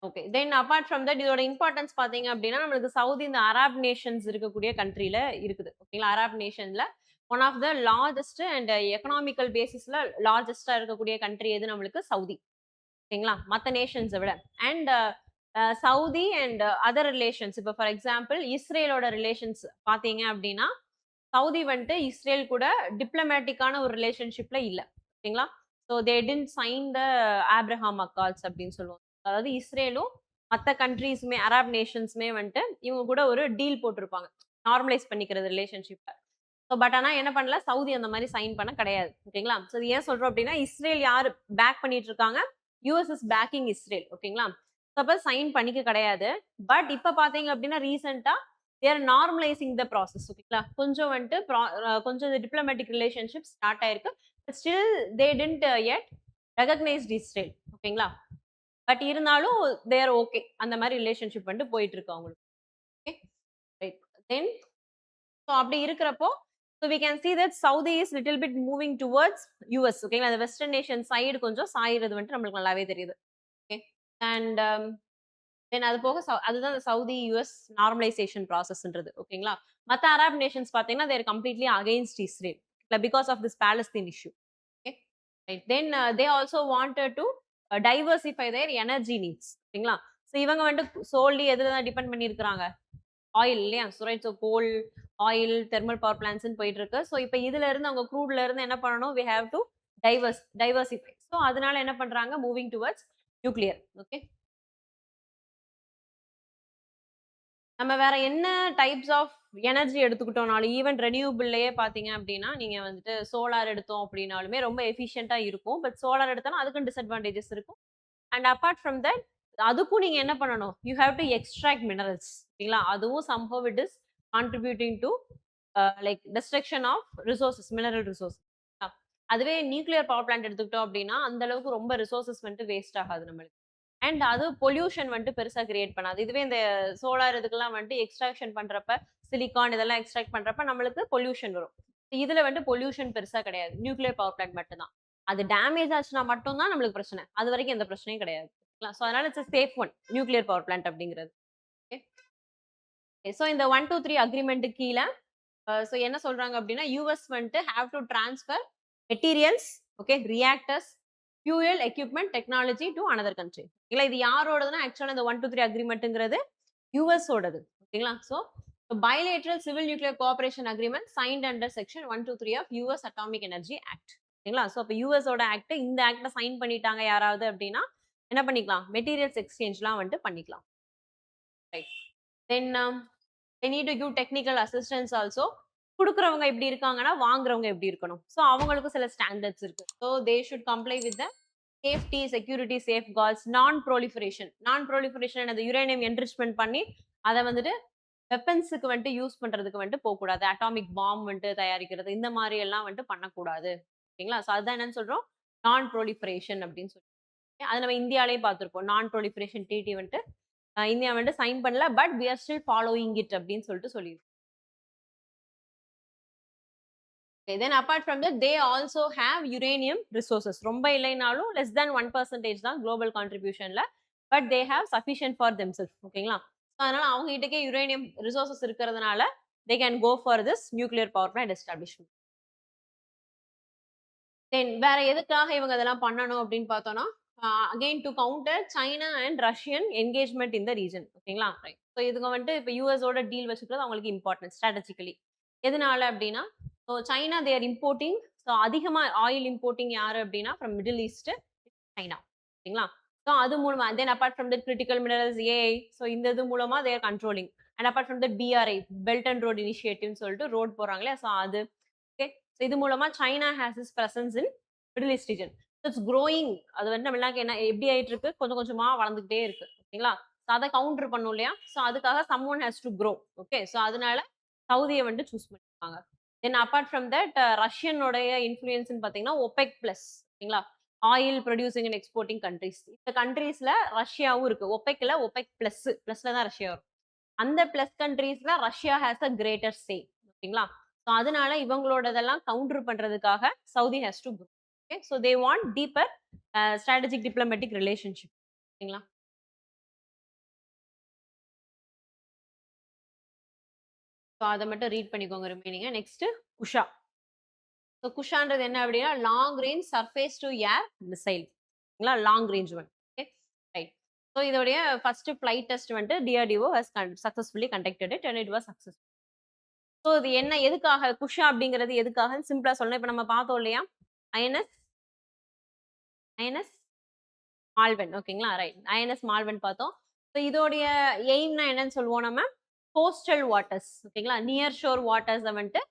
Okay. Then apart from that இதோட இம்பார்ட்டன்ஸ் பார்த்தீங்க அப்படின்னா, நம்மளுக்கு சவுதி இந்த அரப் நேஷன்ஸ் இருக்கக்கூடிய கண்ட்ரில இருக்குது. ஓகேங்களா? அரப் நேஷன்ல one of the largest and economical பேசிஸ்ல லார்ஜஸ்ட்டா இருக்கக்கூடிய கண்ட்ரி எது நம்மளுக்கு? சவுதி. ஓகேங்களா? மத்த நேஷன்ஸ விட. And Saudi and other relations இப்போ ஃபார் எக்ஸாம்பிள் இஸ்ரேலோட ரிலேஷன்ஸ் பார்த்தீங்க அப்படின்னா, சவுதி வந்துட்டு இஸ்ரேல் கூட டிப்ளமேட்டிக்கான ஒரு ரிலேஷன்ஷிப்ல இல்ல. ஓகேங்களா? So they didn't sign the Abraham Accords அப்படின்னு சொல்லுவோம். அதாவது இஸ்ரேலும் மத்த கண்ட்ரீஸுமே அரப் நேஷன்ஸுமே வந்துட்டு இவங்க கூட ஒரு டீல் போட்டிருப்பாங்க. நார்மலைஸ் பண்ணிக்கிறது ரிலேஷன்ஷிப்ப. ஸோ பட் ஆனா என்ன பண்ணல, சவுதி அந்த மாதிரி சைன் பண்ண கிடையாது. ஓகேங்களா? ஸோ இது ஏன் சொல்றோம் அப்படின்னா, இஸ்ரேல் யாரு பேக் பண்ணிட்டு இருக்காங்க? US is backing Israel. ஓகேங்களா? அப்ப சைன் பண்ணிக்க கிடையாது. பட் இப்ப பாத்தீங்க அப்படின்னா ரீசெண்டா they are normalising the process. ஓகேங்களா? கொஞ்சம் வந்துட்டு கொஞ்சம் டிப்ளமேட்டிக் ரிலேஷன்ஷிப் ஸ்டார்ட் ஆயிருக்கு. Still they didn't yet recognised Israel. ஓகேங்களா? பட் இருந்தாலும் தே ஆர் ஓகே. அந்த மாதிரி ரிலேஷன்ஷிப் வந்துட்டு போயிட்டு இருக்கு அவங்களுக்கு. ஓகே. ரைட். தென் ஸோ அப்படி இருக்கிறப்போ so we can see that Saudi is little bit moving towards US. ஓகேங்களா? அந்த வெஸ்டர்ன் நேஷன் சைடு கொஞ்சம் சாயிறது வந்துட்டு நம்மளுக்கு நல்லாவே தெரியுது. ஓகே. அண்ட் தென் அது போக அதுதான் அந்த சவுதி யுஎஸ் நார்மலைசேஷன் ப்ராசஸ்ன்றது. ஓகேங்களா? மத்த அரப் நேஷன்ஸ் பார்த்தீங்கன்னா they're completely against Israel because of this Palestine issue. Okay. Right. Then they also wanted to diversify their energy needs. ஓகேங்களா? ஸோ இவங்க வந்துட்டு சோல்லி எதுல தான் டிபெண்ட் பண்ணியிருக்கிறாங்க? ஆயில் இல்லையா? So right. So coal, oil, thermal power பிளான்ட்ஸ்ன்னு போயிட்டு இருக்கு. ஸோ இப்போ இதுல இருந்து அவங்க க்ரூட்ல இருந்து என்ன பண்ணணும்? We have to diversify. So அதனால என்ன பண்றாங்க? Moving towards nuclear. ஓகே. நம்ம வேற என்ன டைப்ஸ் ஆஃப் எனர்ஜி எடுத்துக்கிட்டோம்னாலும், ஈவன் ரெனியூபிள்லயே பார்த்தீங்க அப்டின்னா, நீங்க வந்துட்டு சோலார் எடுத்தோம் அப்டின்னாலுமே ரொம்ப எஃபிஷியன்ட்டா இருக்கும். பட் சோலார் எடுத்தாலும் அதுக்கும் டிஸ்அட்வான்டேஜஸ் இருக்கும். அண்ட் அபார்ட் ஃப்ரம் தட் அதுக்கும் நீங்க என்ன பண்ணணும்? You have to extract minerals. ஓகேங்களா? அதுவும் somehow it is contributing to like destruction of resources, mineral resource. அதுவே நியூக்ளியர் பவர் பிளான்ட் எடுத்துக்கிட்டோம் அப்டின்னா, அந்த அளவுக்கு ரொம்ப ரிசோர்ஸஸ் வந்துட்டு வேஸ்ட் ஆகாது நம்மளுக்கு. அண்ட் அது பொல்யூஷன் வந்துட்டு பெருசா கிரியேட் பண்ணாது. இதுவே இந்த சோலார் இதுக்கெல்லாம் வந்துட்டு எக்ஸ்ட்ராக்ஷன் பண்றப்ப, சிலிகான் இதெல்லாம் எக்ஸ்ட்ராக்ட் பண்றப்ப நம்மளுக்கு பொல்யூஷன் வரும். இதுல வந்துட்டு பொல்யூஷன் பெருசா கிடையாது. நியூக்ளியர் பவர் பிளான்ட் மட்டும் தான். அது டேமேஜ் ஆச்சுன்னா மட்டும் தான் நம்மளுக்கு பிரச்சனை. அது வரைக்கும் எந்த பிரச்சனையும் கிடையாது. ஸோ அதனால it's safe one nuclear power plant அப்படிங்கிறது. ஓகே. ஸோ இந்த 123 அக்ரிமெண்ட் கீழ ஸோ என்ன சொல்றாங்க அப்படின்னா, யுஎஸ் வந்துட்டு have to transfer materials, okay, reactors, fuel, equipment, technology to another country. இல்ல இது யாரோடதுன்னா ஆக்சுவலா இந்த 123 அக்ரிமெண்ட்ங்கிறது யுஎஸ் ஓடது. ஓகேங்களா? So bilateral civil nuclear cooperation agreement signed under section 123 of US Atomic Energy Act. ஓகேங்களா? ஸோ அப்ப யுஎஸ் ஓட ஆக்ட் இந்த ஆக்ட சைன் பண்ணிட்டாங்க யாராவது அப்படின்னா என்ன பண்ணிக்கலாம்? மெட்டீரியல்ஸ் எக்ஸ்சேஞ்ச்லாம் வந்துட்டு பண்ணிக்கலாம். Right. Then they need to give technical assistance also. குடுக்குறவங்க எப்படி இருக்காங்கன்னா, வாங்குறவங்க எப்படி இருக்கணும்? ஸோ அவங்களுக்கும் சில ஸ்டாண்டர்ட்ஸ் இருக்கு. So they should comply with the safety, security, safeguards, நான் ப்ரோலிஃபரேஷன். நான் ப்ரோலிஃபரேஷன் அந்த யுரேனியம் என்ரிச்மென்ட் பண்ணி அத வந்துட்டு வெப்பன்ஸுக்கு வந்துட்டு யூஸ் பண்றதுக்கு வந்துட்டு போகக்கூடாது. அட்டாமிக் பாம் வந்துட்டு தயாரிக்கிறது இந்த மாதிரி எல்லாம் வந்துட்டு பண்ணக்கூடாது. ஓகேங்களா? ஸோ அதுதான் என்னன்னு சொல்றோம்? நான் ப்ரோலிஃபரேஷன் அப்படின்னு சொல்லி. அது நம்ம இந்தியாலயும் பார்த்திருப்போம். நான் ப்ரோலிஃபரேஷன் ட்ரீட்டி வந்துட்டு இந்தியா வந்துட்டு சைன் பண்ணல. But we are still following it அப்படின்னு சொல்லிட்டு சொல்லியிருக்கு. Okay, then apart from that, they also have uranium resources. ரொம்ப இல்லைனாலும் less than 1% தான் global contributionல. But they have sufficient for themselves. ஓகேங்களா? ஸோ அதனால அவங்க கிட்டக்கே யுரேனியம் ரிசோர்சஸ் இருக்கிறதுனால they can go for this nuclear power plant establishment. Then வேற எதுக்காக இவங்க இதெல்லாம் பண்ணணும் அப்படின்னு பார்த்தோம்னா, again to counter China and Russian engagement in the region. ஓகேங்களா? ரைட். ஸோ இதுங்க வந்துட்டு இப்போ யூஎஸோட டீல் வச்சுக்கிறது அவங்களுக்கு இம்பார்ட்டன்ட் ஸ்ட்ராட்டஜிக்கலி. எதனால அப்படின்னா, so China they are importing. So அதிகமாக ஆயில் இம்போர்ட்டிங் யாரு அப்படின்னா ஃப்ரம் மிடில் ஈஸ்ட் சைனா. ஓகேங்களா? ஸோ அது மூலமா then apart from that critical minerals AI so இந்த இது மூலமா they're controlling and apart from that BRI belt and road இனிஷியேட்டிவ்னு சொல்லிட்டு ரோட் போறாங்களே ஸோ அது ஓகே ஸோ இது மூலமா China has is presence in Middle East region. It's growing. அது வந்து நம்ம என்ன எப்படி ஆயிட்டு இருக்கு, கொஞ்சம் கொஞ்சமா வளர்ந்துகிட்டே இருக்கு ஓகேங்களா. ஸோ அதை கவுண்டர் பண்ணும் இல்லையா, ஸோ அதுக்காக someone has to grow. Okay so அதனால சவுதியை வந்து சூஸ் பண்ணிருக்காங்க. தென் அப்பார்ட் ஃப்ரம் தட் ரஷ்யனுடைய இன்ஃப்ளூயன்ஸ்னு பார்த்தீங்கன்னா ஒபெக் பிளஸ் ஓகேங்களா, oil producing and exporting countries. இந்த கண்ட்ரீஸ்ல ரஷ்யாவும் இருக்கு. ஒபெக்ல ஒபெக் பிளஸ்ல தான் ரஷ்யா வரும். அந்த பிளஸ் கண்ட்ரீஸ்ல Russia has a greater say ஓகேங்களா. ஸோ அதனால இவங்களோடதெல்லாம் கவுண்டர் பண்றதுக்காக Saudi has to grow. Okay so they want deeper strategic diplomatic relationship ஓகேங்களா. ஸோ அதை மட்டும் ரீட் பண்ணிக்கோங்க ரிமைனிங்க. நெக்ஸ்ட் குஷா. ஸோ குஷான்றது என்ன அப்படின்னா long range surface to air missile ஓகேங்களா, long range one. Okay right. So இதோடைய ஃபர்ஸ்ட் ஃபிளைட் டெஸ்ட் வந்துட்டு DRDO has successfully conducted it and it was success. So இது என்ன எதுக்காக குஷா அப்படிங்கிறது எதுக்காக சிம்பிளா சொல்லணும். இப்போ நம்ம பார்த்தோம் இல்லையா ஐஎன்எஸ் ஐஎன்எஸ் மால்வன் ஓகேங்களா, ரைட். ஐஎன்எஸ் மால்வன் பார்த்தோம். ஸோ இதோடைய எய்ம்னா என்னன்னு சொல்லுவோம் நம்ம, கோஸ்டல் வாட்டர்ஸ் ஓகேங்களா, நியர் ஷோர் வாட்டர்ஸை வந்துட்டு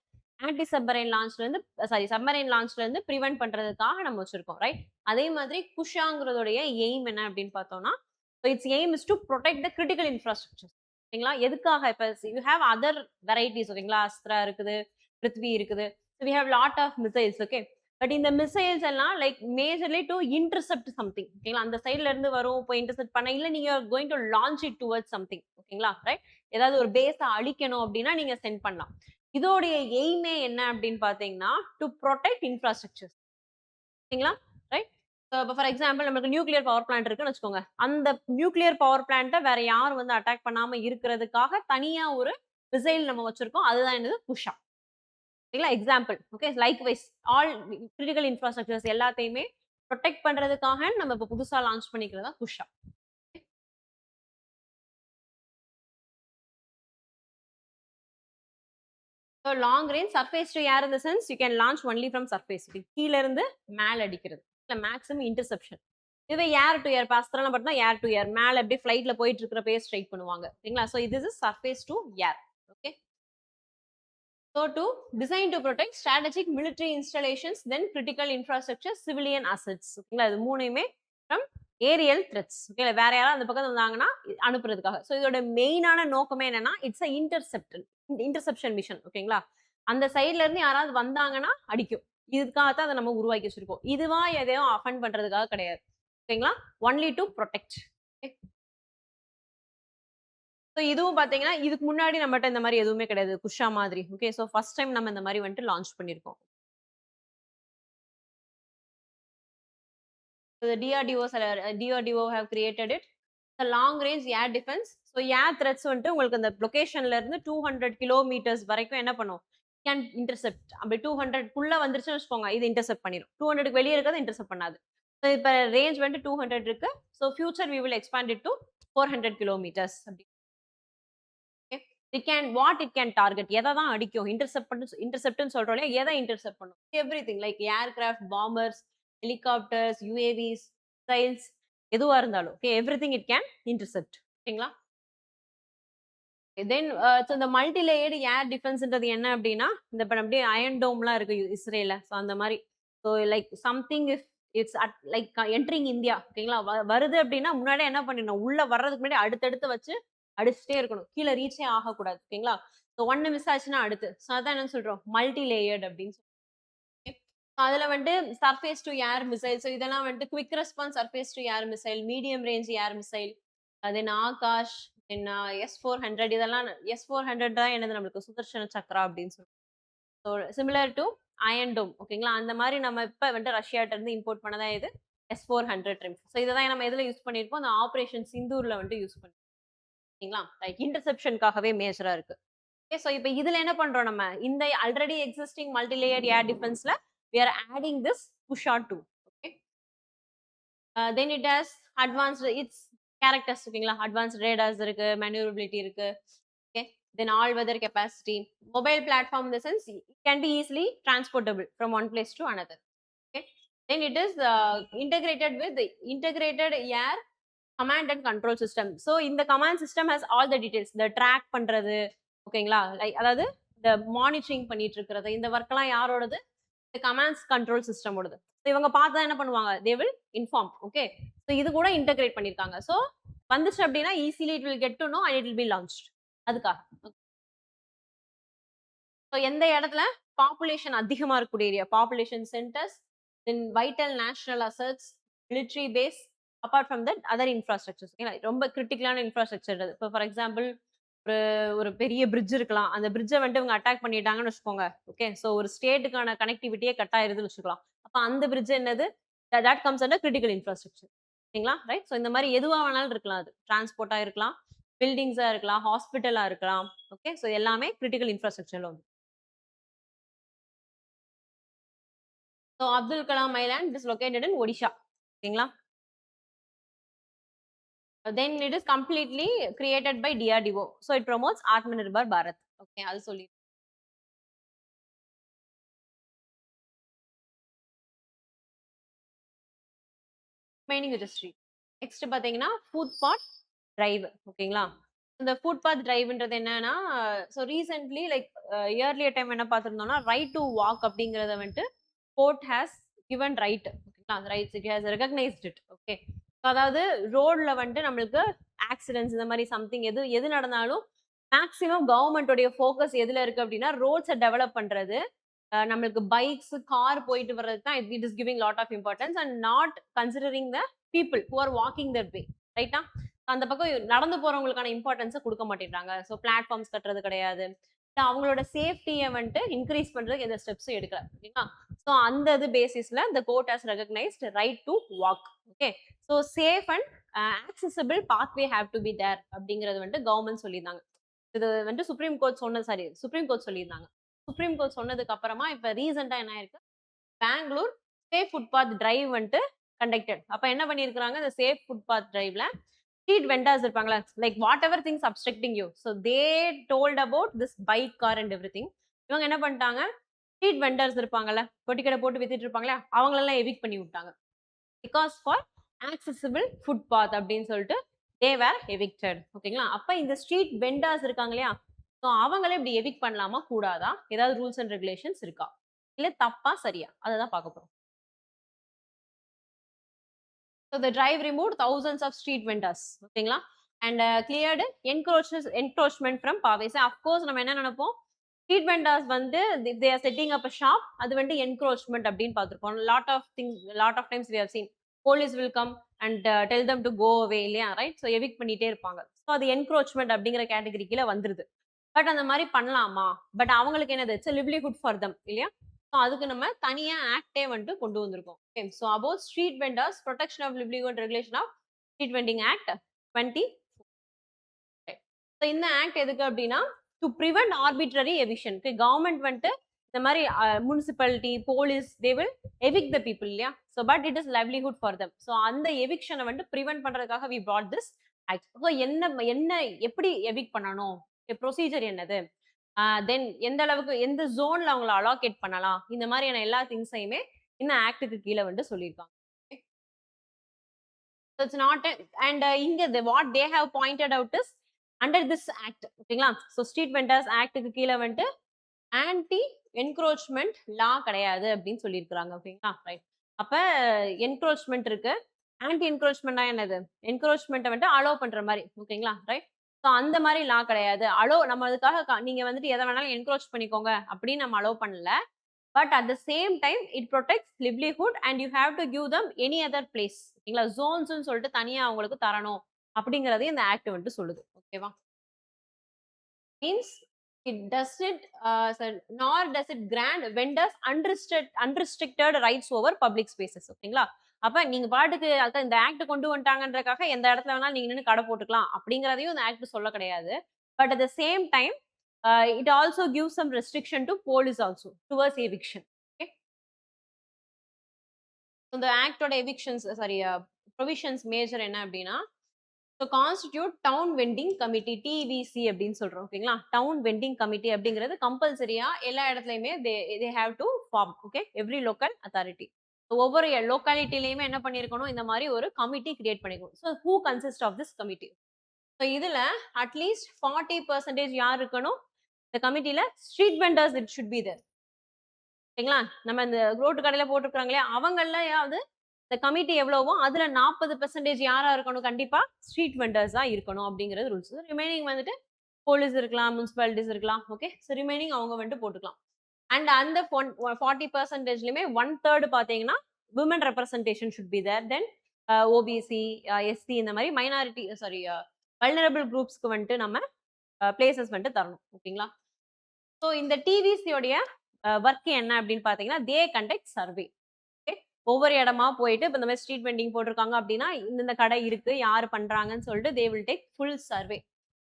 ஆன்டி சப்மரைன் லான்ச்ல இருந்து சப்மரைன் லான்ச்ல இருந்து ப்ரிவென்ட் பண்றதுக்காக நம்ம வச்சிருக்கோம் ரைட். அதே மாதிரி குஷாங்கிறதுடைய எய்ம் என்ன அப்படின்னு பார்த்தோம்னா it's aim is to protect the critical infrastructure ஓகேங்களா. எதுக்காக இப்போ யூ ஹேவ் அதர் வெரைட்டிஸ் ஓகேங்களா, அஸ்த்ரா இருக்குது, பிருத்வி இருக்குது, we have lot of missiles okay. But இந்த மிசைல்ஸ் எல்லாம் like majorly to intercept something ஓகேங்களா. அந்த சைட்ல இருந்து வரும் இப்போ இன்டர்செப்ட் பண்ண, இல்ல நீங்க going to launch it towards something ஓகேங்களா ரைட். ஏதாவது ஒரு பேஸை அழிக்கணும் அப்படின்னா நீங்க சென்ட் பண்ணலாம். இதோடைய எய்மே என்ன அப்படின்னு பாத்தீங்கன்னா டு ப்ரொடெக்ட் இன்ஃப்ராஸ்ட்ரக்சர் ஓகேங்களா ரைட். இப்போ ஃபார் எக்ஸாம்பிள் நமக்கு நியூக்ளியர் பவர் பிளான்ட் இருக்குன்னு வச்சுக்கோங்க. அந்த நியூக்ளியர் பவர் பிளான்ட்டை வேற யாரும் வந்து அட்டாக் பண்ணாம இருக்கிறதுக்காக தனியா ஒரு மிசைல் நம்ம வச்சிருக்கோம். அதுதான் என்னது குஷா ஓகேங்களா. Example okay. Likewise all critical infrastructures எல்லாத்தையுமே ப்ரொடெக்ட் பண்றதுக்காக நம்ம இப்போ புதுசா லான்ச் பண்ணிக்கிறதா Kusha. So long range surface to air in the sense you can launch only from surface, கீழ இருந்து மேல அடிக்கிறது இல்லை மேக்ஸிமம் இன்டர்செப்ஷன். இதுவே ஏர் டு ஏர் பாஸ்திரம் பார்த்தா ஏர் டு ஏர் மேல அப்படியே ஃபிளைட்ல போயிட்டு இருக்கிறப்பே ஸ்ட்ரைக் பண்ணுவாங்க ஓகேங்களா. ஸோ இது is surface to air okay. So to design to protect strategic military installations then critical infrastructure civilian assets ஓகேங்களா. இது மூணுமே ஃப்ரம் ஏரியல் த்ரெட்ஸ் ஓகே. வேற யாராவது அந்த பக்கம் வந்தாங்கன்னா அனுப்புறதுக்காக. ஸோ இதோட மெயினான நோக்கமே என்னன்னா இட்ஸ் அ இன்டர்செப்ஷன் மிஷன் ஓகேங்களா. அந்த சைட்ல இருந்து யாராவது வந்தாங்கன்னா அடிக்கும். இதுக்காகத்தான் அதை நம்ம உருவாக்கி வச்சிருக்கோம். இதுவா எதையும் அஃபண்ட் பண்றதுக்காக கிடையாது ஓகேங்களா, ஒன்லி டு ப்ரொடெக்ட். ஸோ இதுவும் பாத்தீங்கன்னா இதுக்கு முன்னாடி நம்மகிட்ட இந்த மாதிரி எதுவுமே கிடையாது குஷா மாதிரி ஓகே. ஸோ ஃபர்ஸ்ட் டைம் நம்ம இந்த மாதிரி வந்துட்டு லான்ச் பண்ணிருக்கோம். The DRDO have created it. The long range air defense. So air threats வந்துட்டு உங்களுக்கு அந்த லொகேஷன்ல இருந்து 200 கிலோமீட்டர்ஸ் வரைக்கும் என்ன பண்ணும், கேன் இன்டர்செப்ட். அப்படி 200 குள்ள வந்துருச்சுன்னு வச்சுக்கோங்க, இது இன்டர்செப்ட் பண்ணிடும். 200க்கு வெளியே இருக்கிறது இன்டர்செப்ட் பண்ணாது. ஸோ இப்போ ரேஞ்ச் வந்துட்டு 200 இருக்கு. So future we will expand it to 400 kilometres அப்படி. இட் கேன் டார்கெட் எதை தான் அடிக்கும், இன்டர்செப்ட்னு சொல்றோம் இல்லையா, எதை இன்டர்செப்ட் பண்ணும், everything like aircraft, bombers, helicopters, UAVs, missiles எதுவா இருந்தாலும் okay, everything it can intercept ஓகேங்களா. தென் இந்த மல்டி லேயர்டு ஏர் டிஃபென்ஸ்ன்றது என்ன அப்படின்னா இந்த இப்போ அப்படியே அயன் டோம்லாம் இருக்கு இஸ்ரேல. ஸோ அந்த மாதிரி so like something if it's at like entering India ஓகேங்களா, வருது அப்படின்னா முன்னாடியே என்ன பண்ணிடணும், உள்ள வர்றதுக்கு முன்னாடி அடுத்தடுத்து வச்சு அடிச்சுட்டே இருக்கணும், கீழே ரீச்சே ஆகக்கூடாது ஓகேங்களா. ஸோ ஒன்னு மிஸ் ஆச்சுன்னா அடுத்து. ஸோ அதான் என்ன சொல்றோம் மல்டி லேயர்டு அப்படின்னு சொல்லி. அதுல வந்துட்டு surface to air missile. So இதெல்லாம் வந்துட்டு quick response surface to air missile, medium range air missile, then Akash, then S-400. இதெல்லாம் S-400 தான் என்னது நம்மளுக்கு சுதர்ஷன சக்ரா அப்படின்னு சொல்லி. ஸோ சிமிலர் டு அயன் டோம் ஓகேங்களா. அந்த மாதிரி நம்ம இப்போ வந்துட்டு ரஷ்யாட்ட இருந்து இம்போர்ட் பண்ணதான் இது S-400 ட்ரிம். ஸோ இதை தான் நம்ம எதுல யூஸ் பண்ணியிருப்போம், அந்த ஆப்ரேஷன் சிந்தூர்ல வந்துட்டு யூஸ் பண்ணி ஓகேங்களா. ரைட், இன்டர்செப்ஷனுக்காகவே மேஜரா இருக்கு ஓகே. ஸோ இப்போ இதுல என்ன பண்றோம், நம்ம இந்த already existing multi layer air டிஃபென்ஸ்ல we are adding this Pusha 2 okay. Then it has advanced its characters ஓகேங்களா, advanced radars இருக்கு, maneuverability இருக்கு okay. Then all weather capacity, mobile platform in the sense it can be easily transportable from one place to another okay. then it is integrated with the integrated air command and control system. So in the command system has all the details, the track பண்றது ஓகேங்களா, லைக் அதாவது இந்த மானிட்டரிங் பண்ணிட்டு இருக்கிறது இந்த ஒர்க்லாம் யாரோடது, இந்த கமாண்ட்ஸ் கண்ட்ரோல் சிஸ்டமோடது. ஸோ இவங்க பார்த்தா என்ன பண்ணுவாங்க, they will inform. Okay, so இது கூட இன்டகிரேட் பண்ணியிருக்காங்க. ஸோ வந்துச்சு அப்படின்னா easily it will get to know and it will be launch. அதுக்காக ஸோ எந்த இடத்துல பாப்புலேஷன் அதிகமா இருக்கக்கூடிய area, population centres, then vital national assets, military base, apart from that other infrastructures. ஓகேங்களா, ரொம்ப கிரிட்டிக்கலான இன்ஃப்ராஸ்ட்ரக்சர். இப்போ ஃபார் எக்ஸாம்பிள் ஒரு ஒரு பெரிய பிரிட்ஜ் இருக்கலாம், அந்த பிரிட்ஜை வந்துட்டு இவங்க அட்டாக் பண்ணிட்டாங்கன்னு வச்சுக்கோங்க. ஓகே, ஸோ ஒரு ஸ்டேட்டுக்கான கனெக்டிவிட்டியே கட் ஆயிருதுன்னு வச்சுக்கலாம். அப்போ அந்த பிரிட்ஜ் என்னது, that comes under critical infrastructure. ஓகேங்களா, ரைட். ஸோ இந்த மாதிரி எதுவா வேணாலும் இருக்கலாம், அது டிரான்ஸ்போர்ட்டா இருக்கலாம், பில்டிங்ஸா இருக்கலாம், ஹாஸ்பிட்டலா இருக்கலாம். ஓகே, ஸோ எல்லாமே கிரிட்டிக்கல் இன்ஃப்ராஸ்ட்ரக்சர்ல வந்து. So Abdul Kalam island is located இன் ஒடிஷா. ஓகேங்களா, then it is completely created by DRDO. So it promotes Atmanirbhar Bharat. Okay, அது சொல்லி மைனிங் இண்டஸ்ட்ரி. நெக்ஸ்ட் பாத்தீங்கன்னா ஃபுட் பாத் டிரைவ். ஓகேங்களா, இந்த ஃபுட் பாத் டிரைவ்ன்றது என்னன்னா, so recently like earlier time என்ன பார்த்துருந்தோம்னா, ரைட் டு வாக் அப்படிங்கிறத வந்துட்டு கோர்ட் ஹேஸ் கிவன் ரைட். ஓகேங்களா, அந்த rights it has recognised it. Okay, அதாவது ரோட்ல வந்துட்டு நம்மளுக்கு ஆக்சிடென்ட்ஸ் இந்த மாதிரி சம்திங் எது எது நடந்தாலும் மேக்ஸிமம் கவர்மெண்டோடைய ஃபோக்கஸ் எதுல இருக்கு அப்படின்னா ரோட்ஸை டெவலப் பண்றது, நம்மளுக்கு பைக்ஸ் கார் போயிட்டு வர்றதுக்கு தான் it is giving lot of importance and not considering the people who are walking that way. ரைட்டா, அந்த பக்கம் நடந்து போறவங்களுக்கான இம்பார்ட்டன்ஸை கொடுக்க மாட்டேங்கிறாங்க. ஸோ பிளாட்ஃபார்ம்ஸ் கட்டுறது கிடையாது, அவங்களோட சேஃப்டியை வந்துட்டு இன்க்ரீஸ் பண்றதுக்கு எந்த ஸ்டெப்ஸும் எடுக்கல. ஓகேங்களா, ஸோ அந்த இது பேசிஸ்ல இந்த court has recognised right to walk. Okay, so safe and accessible pathway have to be there அப்படிங்கிறது வந்துட்டு கவர்மெண்ட் சொல்லியிருந்தாங்க. இது வந்துட்டு சுப்ரீம் கோர்ட் சுப்ரீம் கோர்ட் சொல்லியிருந்தாங்க. சுப்ரீம் கோர்ட் சொன்னதுக்கு அப்புறமா இப்ப ரீசெண்டா என்ன ஆயிருக்கு, பெங்களூர் சேஃப் ஃபுட்பாத் டிரைவ் வந்துட்டு கண்டக்டட். அப்ப என்ன பண்ணிருக்காங்க, இந்த சேஃப் ஃபுட்பாத் டிரைவ்ல ஸ்ட்ரீட் வெண்டர்ஸ் இருப்பாங்களா, like whatever things obstructing you, so they told about this bike car and every thing. இவங்க என்ன பண்ணிட்டாங்க, ஸ்ட்ரீட் வெண்டர்ஸ் இருப்பாங்கல்ல, பொட்டிக்கடை போட்டு வித்துட்டு இருப்பாங்களே, அவங்களெல்லாம் எவிக் பண்ணி விட்டாங்க. பிகாஸ் ஃபார் ஆக்சசிபிள் ஃபுட்பாத் அப்படின்னு சொல்லிட்டு தே வேர் எவிக்டட். ஓகேங்களா, அப்ப இந்த ஸ்ட்ரீட் வெண்டர்ஸ் இருக்காங்க இல்லையா, ஸோ அவங்களே இப்படி எவிக் பண்ணலாமா கூடாதா, ஏதாவது ரூல்ஸ் அண்ட் ரெகுலேஷன்ஸ் இருக்கா, இல்ல தப்பா சரியா, அதை தான் பார்க்க போறோம். So the drive removed thousands of street vendors. ஓகேங்களா, and cleared encroachment from pathways. So of course நம்ம என்ன நினைப்போம், ஸ்ட்ரீட் வெண்டர்ஸ் வந்து if they are setting up a shop, அது வந்து என்க்ரோச்மெண்ட் அப்படின்னு பார்த்துருப்போம். Lot of times we have seen police will come and tell them to go away இல்லையா, ரைட். ஸோ எவிக் பண்ணிட்டே இருப்பாங்க. ஸோ அது என்க்ரோச்மெண்ட் அப்படிங்கிற கேட்டகரி கீழே வந்துருது. பட் அந்த மாதிரி பண்ணலாமா, பட் அவங்களுக்கு என்னது, இட்ஸ் லிவ்லிஹுட் ஃபார் தம் இல்லையா. ஸோ அதுக்கு நம்ம தனியா ஆக்டே வந்துட்டு கொண்டு வந்திருக்கோம். Okay, so about street vendors protection of livelihood regulation of street vending act 20. So இந்த ஆக்ட் எதுக்கு அப்படின்னா, to prevent arbitrary eviction. Government வந்துட்டு இந்த மாதிரி municipality police they will evict the people இல்லையா. So but it is livelihood for them. So அந்த எவிக்ஷனை வந்துட்டு ப்ரிவென்ட் பண்றதுக்காக we brought this act. So என்ன எப்படி எவிக் பண்ணணும், ப்ரொசீஜர் என்னது, தென் எந்த அளவுக்கு எந்த ஜோன்ல அவங்கள அலாகேட் பண்ணலாம், இந்த மாதிரியான எல்லா திங்ஸையுமே இந்த ஆக்டுக்கு கீழே வந்து சொல்லியிருக்காங்க. So it's not and இங்க what they have pointed out is under this act. ஓகேங்களா, ஸோ ஸ்ட்ரீட் வெண்டர்ஸ் ஆக்டுக்கு கீழே வந்துட்டு ஆன்டி என்க்ரோச்மெண்ட் லா கிடையாது அப்படின்னு சொல்லியிருக்கிறாங்க. ஓகேங்களா, ரைட். அப்ப என்க்ரோச்மெண்ட் இருக்கு, ஆன்டி என்க்ரோச்மெண்ட்னா என்னது, என்க்ரோச்மெண்ட்டை வந்துட்டு அலோவ் பண்ற மாதிரி. ஓகேங்களா, ரைட். ஸோ அந்த மாதிரி லா கிடையாது. நம்ம அதுக்காக நீங்க வந்துட்டு எதை வேணாலும் என்க்ரோச் பண்ணிக்கோங்க அப்படின்னு நம்ம அலோவ் பண்ணல. But at the same time it protects livelihood and you have to give them any other place. ஓகேங்களா, ஜோன்ஸ்னு சொல்லிட்டு தனியா அவங்களுக்கு தரணும் அப்படிங்கறதையும் இந்த ஆக்ட் வந்துட்டு சொல்லுது. ஓகேவா, means it does it nor does it grant vendors unrestricted rights over public spaces. ஓகேங்களா, அப்ப நீங்க பாட்டுக்கு அதான் இந்த ஆக்ட் கொண்டு வந்துட்டாங்கன்றதுக்காக எந்த இடத்துல வேணாலும் நீங்க நின்று கடை போட்டுக்கலாம் அப்படிங்கறதையும் இந்த ஆக்ட் சொல்ல கிடையாது. But at the same time it also gives some restriction to police also towards eviction. Okay, so the act ஓட evictions provisions major என்ன அப்படின்னா, so constitute town vending committee TVC அப்படின்னு சொல்றோம். ஓகேங்களா, டவுன் வெண்டிங் கமிட்டி அப்படிங்கிறது கம்பல்சரியா எல்லா இடத்துலயுமே they have to form. Okay, every local authority. So ஒவ்வொரு லோக்காலிட்டிலயுமே என்ன பண்ணியிருக்கணும், இந்த மாரி ஒரு கமிட்டி கிரியேட் பண்ணிக்கணும். So who consist of this committee? So இதுல அட்லீஸ்ட் 40% யார் இருக்கணும்? இந்த கமிட்டில street vendors it should be there. சரிங்களா? நம்ம இந்த ரோட்டு கடையில போட்டிருக்காங்க இல்லையா? அவங்கள்லயாவது இந்த கமிட்டி எவ்வளவோ அதுல 40% யாரா இருக்கணும்? கண்டிப்பா ஸ்ட்ரீட் வெண்டர்ஸா இருக்கணும் அப்படிங்கிறது ரூல்ஸ். ரிமைனிங் வந்துட்டு போலீஸ் இருக்கலாம், முனிசிபாலிட்டீஸ் இருக்கலாம். ஓகே. ஸோ ரிமைனிங் அவங்க வந்துட்டு போட்டுக்கலாம். அண்ட் அந்த 40%லயுமே 1/3 பார்த்தீங்கன்னா, women representation should be there. Then OBC, SC இந்த மாரி மைனாரிட்டி சாரி வல்னரபிள் குரூப்ஸ்க்கு வந்துட்டு நம்ம பிளேசஸ் வந்துட்டு தரணும். ஓகேங்களா? ஸோ இந்த டிவிசியோடைய ஒர்க் என்ன அப்படின்னு பார்த்தீங்கன்னா, தே கண்டக்ட் சர்வே. ஓகே. ஒவ்வொரு இடமா போயிட்டு இப்ப இந்த மாதிரி ஸ்ட்ரீட் வெண்டிங் போட்டிருக்காங்க அப்படின்னா, இந்த கடை இருக்கு, யார் பண்றாங்கன்னு சொல்லிட்டு they will take full survey.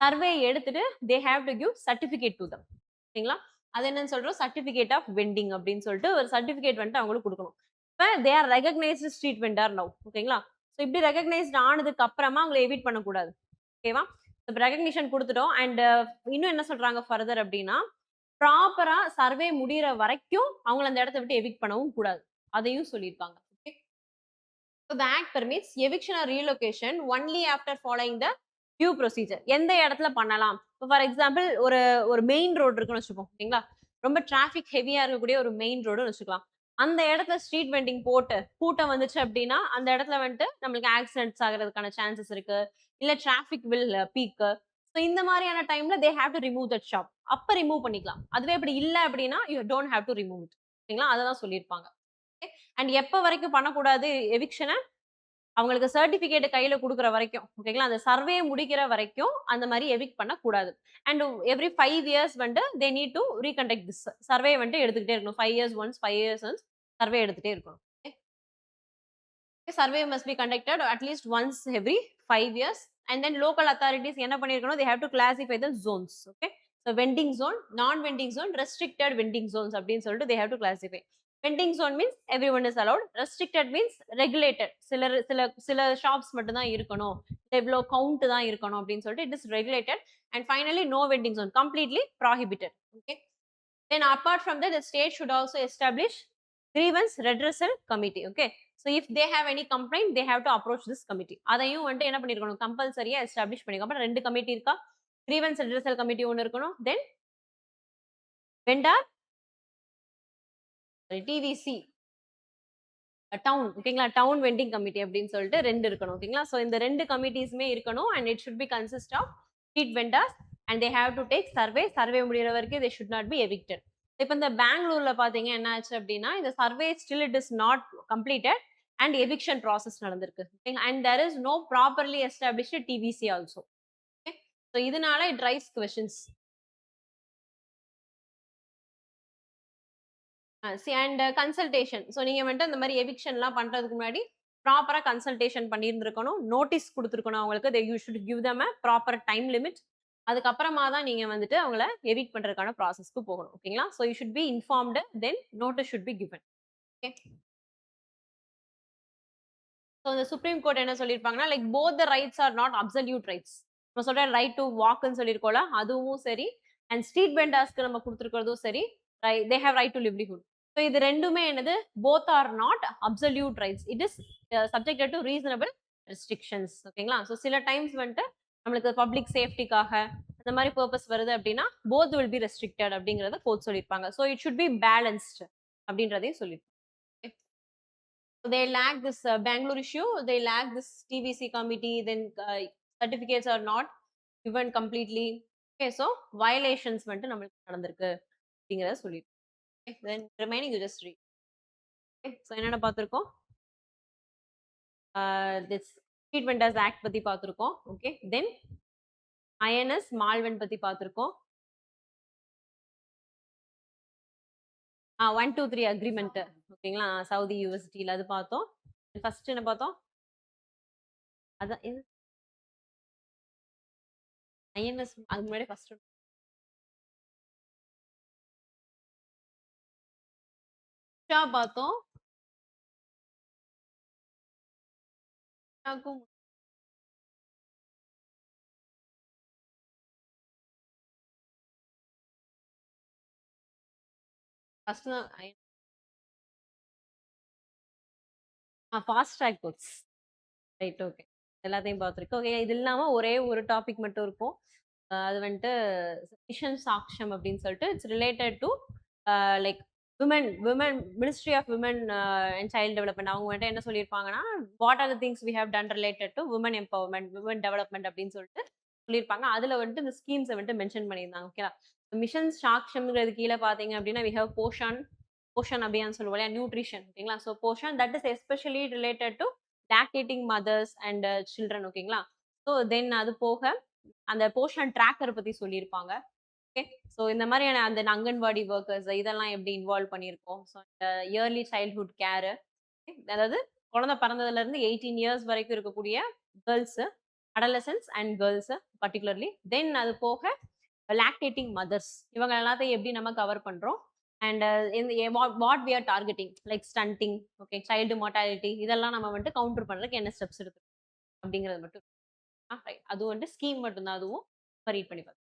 Survey எடுத்துட்டு they have to give certificate to them. ஓகேங்களா? அது என்னன்னு சொல்றோம்? சர்டிஃபிகேட் ஆஃப் வெண்டிங் அப்படின்னு சொல்லிட்டு ஒரு சர்டிஃபிகேட் வந்துட்டு அவங்களுக்கு குடுக்கணும். இப்ப they are recognised street vendor now. ஓகேங்களா? ஸோ இப்படி ரெகக்னைஸ்ட் ஆனதுக்கு அப்புறமா அவங்கள எவிட் பண்ணக்கூடாது. ஓகேவா? இப்ப ரெகக்னிஷன் குடுத்துட்டோம். அண்ட் இன்னும் என்ன சொல்றாங்க ஃபர்தர் அப்படின்னா, ப்ராப்பரா சர்வே முடியிற வரைக்கும் அவங்கள அந்த இடத்த விட்டு எவிக்ட் பண்ணவும் கூடாது. அதையும் சொல்லியிருக்காங்க. Okay. So the act permits eviction or relocation only after following the due procedure. எந்த இடத்துல பண்ணலாம்? இப்போ ஃபார் எக்ஸாம்பிள் ஒரு ஒரு மெயின் ரோடு இருக்குன்னு வச்சுப்போம். ஓகேங்களா? ரொம்ப டிராஃபிக் ஹெவியா இருக்கக்கூடிய ஒரு மெயின் ரோடுன்னு வச்சுக்கலாம். அந்த இடத்துல ஸ்ட்ரீட் வெண்டிங் போட்டு கூட்டம் வந்துச்சு அப்படின்னா, அந்த இடத்துல வந்துட்டு நம்மளுக்கு ஆக்சிடென்ட்ஸ் ஆகுறதுக்கான சான்சஸ் இருக்கு. இல்ல டிராஃபிக் வில் பீக். ஸோ இந்த மாதிரியான டைம்ல தே have to remove that shop. அப்ப ரிமூவ் பண்ணிக்கலாம். அதுவே அப்படி இல்ல அப்படின்னா, you don't have to remove it. ஓகேங்களா? அததான் சொல்லியிருப்பாங்க. அண்ட் எப்ப வரைக்கும் பண்ணக்கூடாது எவிக்ஷன? அவங்களுக்கு சர்டிபிகேட் கையில குடுக்குற வரைக்கும். ஓகேங்களா? அந்த சர்வே முடிக்கிற வரைக்கும் அந்த மாரி எவிக்ட் பண்ணக்கூடாது. அண்ட் எவ்ரி 5 இயர்ஸ் வந்து they need to reconduct this survey வந்துட்டு எடுத்துக்கிட்டே இருக்கணும். 5 years once, 5 years once survey எடுத்துட்டே இருக்கணும். Survey must be conducted at least once every 5 years. And then local authorities என்ன பண்ணியிருக்கணும்? They have to classify the zones. Okay. So vending zone, non vending zone, restricted vending zones அப்படின்னு சொல்லிட்டு they have to classify. Vending zone means every one is allowed. Restricted means regulated. சில சில சில ஷாப்ஸ் மட்டும் தான் இருக்கணும். எவ்வளோ கவுண்ட் தான் இருக்கணும் அப்படின்னு சொல்லிட்டு it is regulated. And finally no vending zone completely prohibited. Okay. Then apart from that, the state should also establish grievance redressal committee. Okay. So if they have any complaint, they have to approach this committee. அதையும் வந்துட்டு என்ன பண்ணிருக்கணும்? கம்பல்சரியா எஸ்டாப்ளிஷ் பண்ணிருக்கோம். அப்புறம் 2 கமிட்டி இருக்கா? grievance redressal committee ஒண்ணு இருக்கணும். Then vendor TVC டவுன் ஓகேங்களா? டவுன் வெண்டிங் கமிட்டி அப்படின்னு சொல்லிட்டு 2 இருக்கணும். ஓகேங்களா? ஸோ இந்த 2 கமிட்டிஸுமே இருக்கணும். And it should be consist of street vendors and they have to take survey. Survey முடிகிற வரைக்கும் they should not be evicted. இப்போ இந்த பெங்களூர்ல பாத்தீங்க என்ன ஆச்சு அப்படின்னா, இந்த survey still it is not completed and eviction process நடந்திருக்கு. And there is no properly established TVC also. Okay. So இதனால it rise questions. And consultation. So நீங்க வந்துட்டு இந்த மாதிரி எவிக்ஷன்லாம் பண்றதுக்கு முன்னாடி ப்ராப்பரா கன்சல்டேஷன் பண்ணியிருந்திருக்கணும். நோட்டீஸ் கொடுத்துருக்கணும் அவங்களுக்கு. You should give them a proper time limit. அதுக்கப்புறமா தான் நீங்க வந்துட்டு அவங்கள எவிக்ட் பண்றதுக்கான ப்ராசஸ்க்கு போகணும். ஓகேங்களா? So you should be informed. Then notice should be given. Okay. So இந்த சுப்ரீம் கோர்ட் என்ன சொல்லியிருப்பாங்கன்னா, like both the rights are not absolute rights. நம்ம சொல்ற ரைட் டு வாக்னு சொல்லியிருக்கோம்ல, அதுவும் சரி. அண்ட் ஸ்ட்ரீட் வெண்டர்ஸ்க்கு நம்ம கொடுத்துருக்கிறதும் சரி. They have right to livelihood. So இது ரெண்டுமே என்னது? Both are not absolute rights. It is subjected to reasonable restrictions. ஓகேங்களா? ஸோ சில டைம்ஸ் வந்துட்டு நம்மளுக்கு பப்ளிக் சேஃப்டிக்காக அந்த மாதிரி பர்பஸ் வருது அப்படின்னா போத் வில் பி ரெஸ்ட்ரிக்டட் அப்படிங்கறத கோர்ட் சொல்லியிருப்பாங்க. So it should be balanced அப்படின்றதையும் சொல்லியிருப்பாங்க. They lack this Bangalore issue. They lack this TVC committee. Then certificates are not given completely. Okay, so violations வந்துட்டு நம்மளுக்கு நடந்திருக்கு அப்படிங்கறத சொல்லியிருப்பாங்க. Then remaining you just read. Okay, so என்னென்ன பார்த்திருக்கோம்? This Street Vendors Act பத்தி பார்த்திருக்கோம். Okay, then INS Malvan பத்தி பார்த்திருக்கோம். 123 அக்ரிமெண்ட். ஓகேங்களா? சவுதி யூனிவர்சிட்டியில அது பார்த்தோம். ஃபர்ஸ்ட் என்ன பார்த்தோம்? அதான் INS அதுக்கு முன்னாடி ஃபர்ஸ்ட் பார்த்தோம். ஃபர்ஸ்ட் தான் fast track course. Right. Okay. எல்லாத்தையும் பார்த்துருக்கு. ஓகே. இது இல்லாம ஒரே ஒரு டாபிக் மட்டும் இருக்கும். அது வந்துட்டு மிஷன் சாக்ஷம் அப்படின்னு சொல்லிட்டு it's related to like women ministry of women and child development. அவங்க வந்துட்டு என்ன சொல்லியிருப்பாங்கன்னா, what are the things we have done related to women empowerment, women development அப்படின்னு சொல்லிட்டு சொல்லியிருப்பாங்க. அதுல வந்துட்டு இந்த ஸ்கீம்ஸை வந்துட்டு மென்ஷன் பண்ணியிருந்தாங்க. ஓகேவா? மிஷன் சாக்ஷம்ங்கிறது கீழே பார்த்தீங்க அப்படின்னா வி ஹேவ் போஷன், போஷன் அபியான் சொல்லுவோம் இல்லையா, நியூட்ரிஷன். ஓகேங்களா? So Poshan that is especially related to lactating mothers and children. ஓகேங்களா? ஸோ தென் அது போக அந்த போஷன் ட்ராக்கர் பத்தி சொல்லியிருப்பாங்க. ஓகே. ஸோ இந்த மாதிரியான அந்த அங்கன்வாடி ஒர்க்கர்ஸ் இதெல்லாம் எப்படி இன்வால்வ் பண்ணியிருக்கோம். ஸோ இந்த இயர்லி சைல்ட்ஹுட் கேர், அதாவது குழந்தை பிறந்ததுல இருந்து 18 இயர்ஸ் வரைக்கும் இருக்கக்கூடிய girls, adolescents and girls particularly. Then அது போக லாக்டேட்டிங் மதர்ஸ் இவங்க எல்லாத்தையும் எப்படி நம்ம கவர் பண்றோம். And what we are targeting like stunting, okay, child mortality இதெல்லாம் நம்ம வந்துட்டு கவுண்டர் பண்றதுக்கு என்ன ஸ்டெப்ஸ் எடுத்து அப்படிங்கிறது மட்டும். அது வந்துட்டு ஸ்கீம் மட்டும் தான், அதுவும் ரீட் பண்ணி பார்க்கலாம்.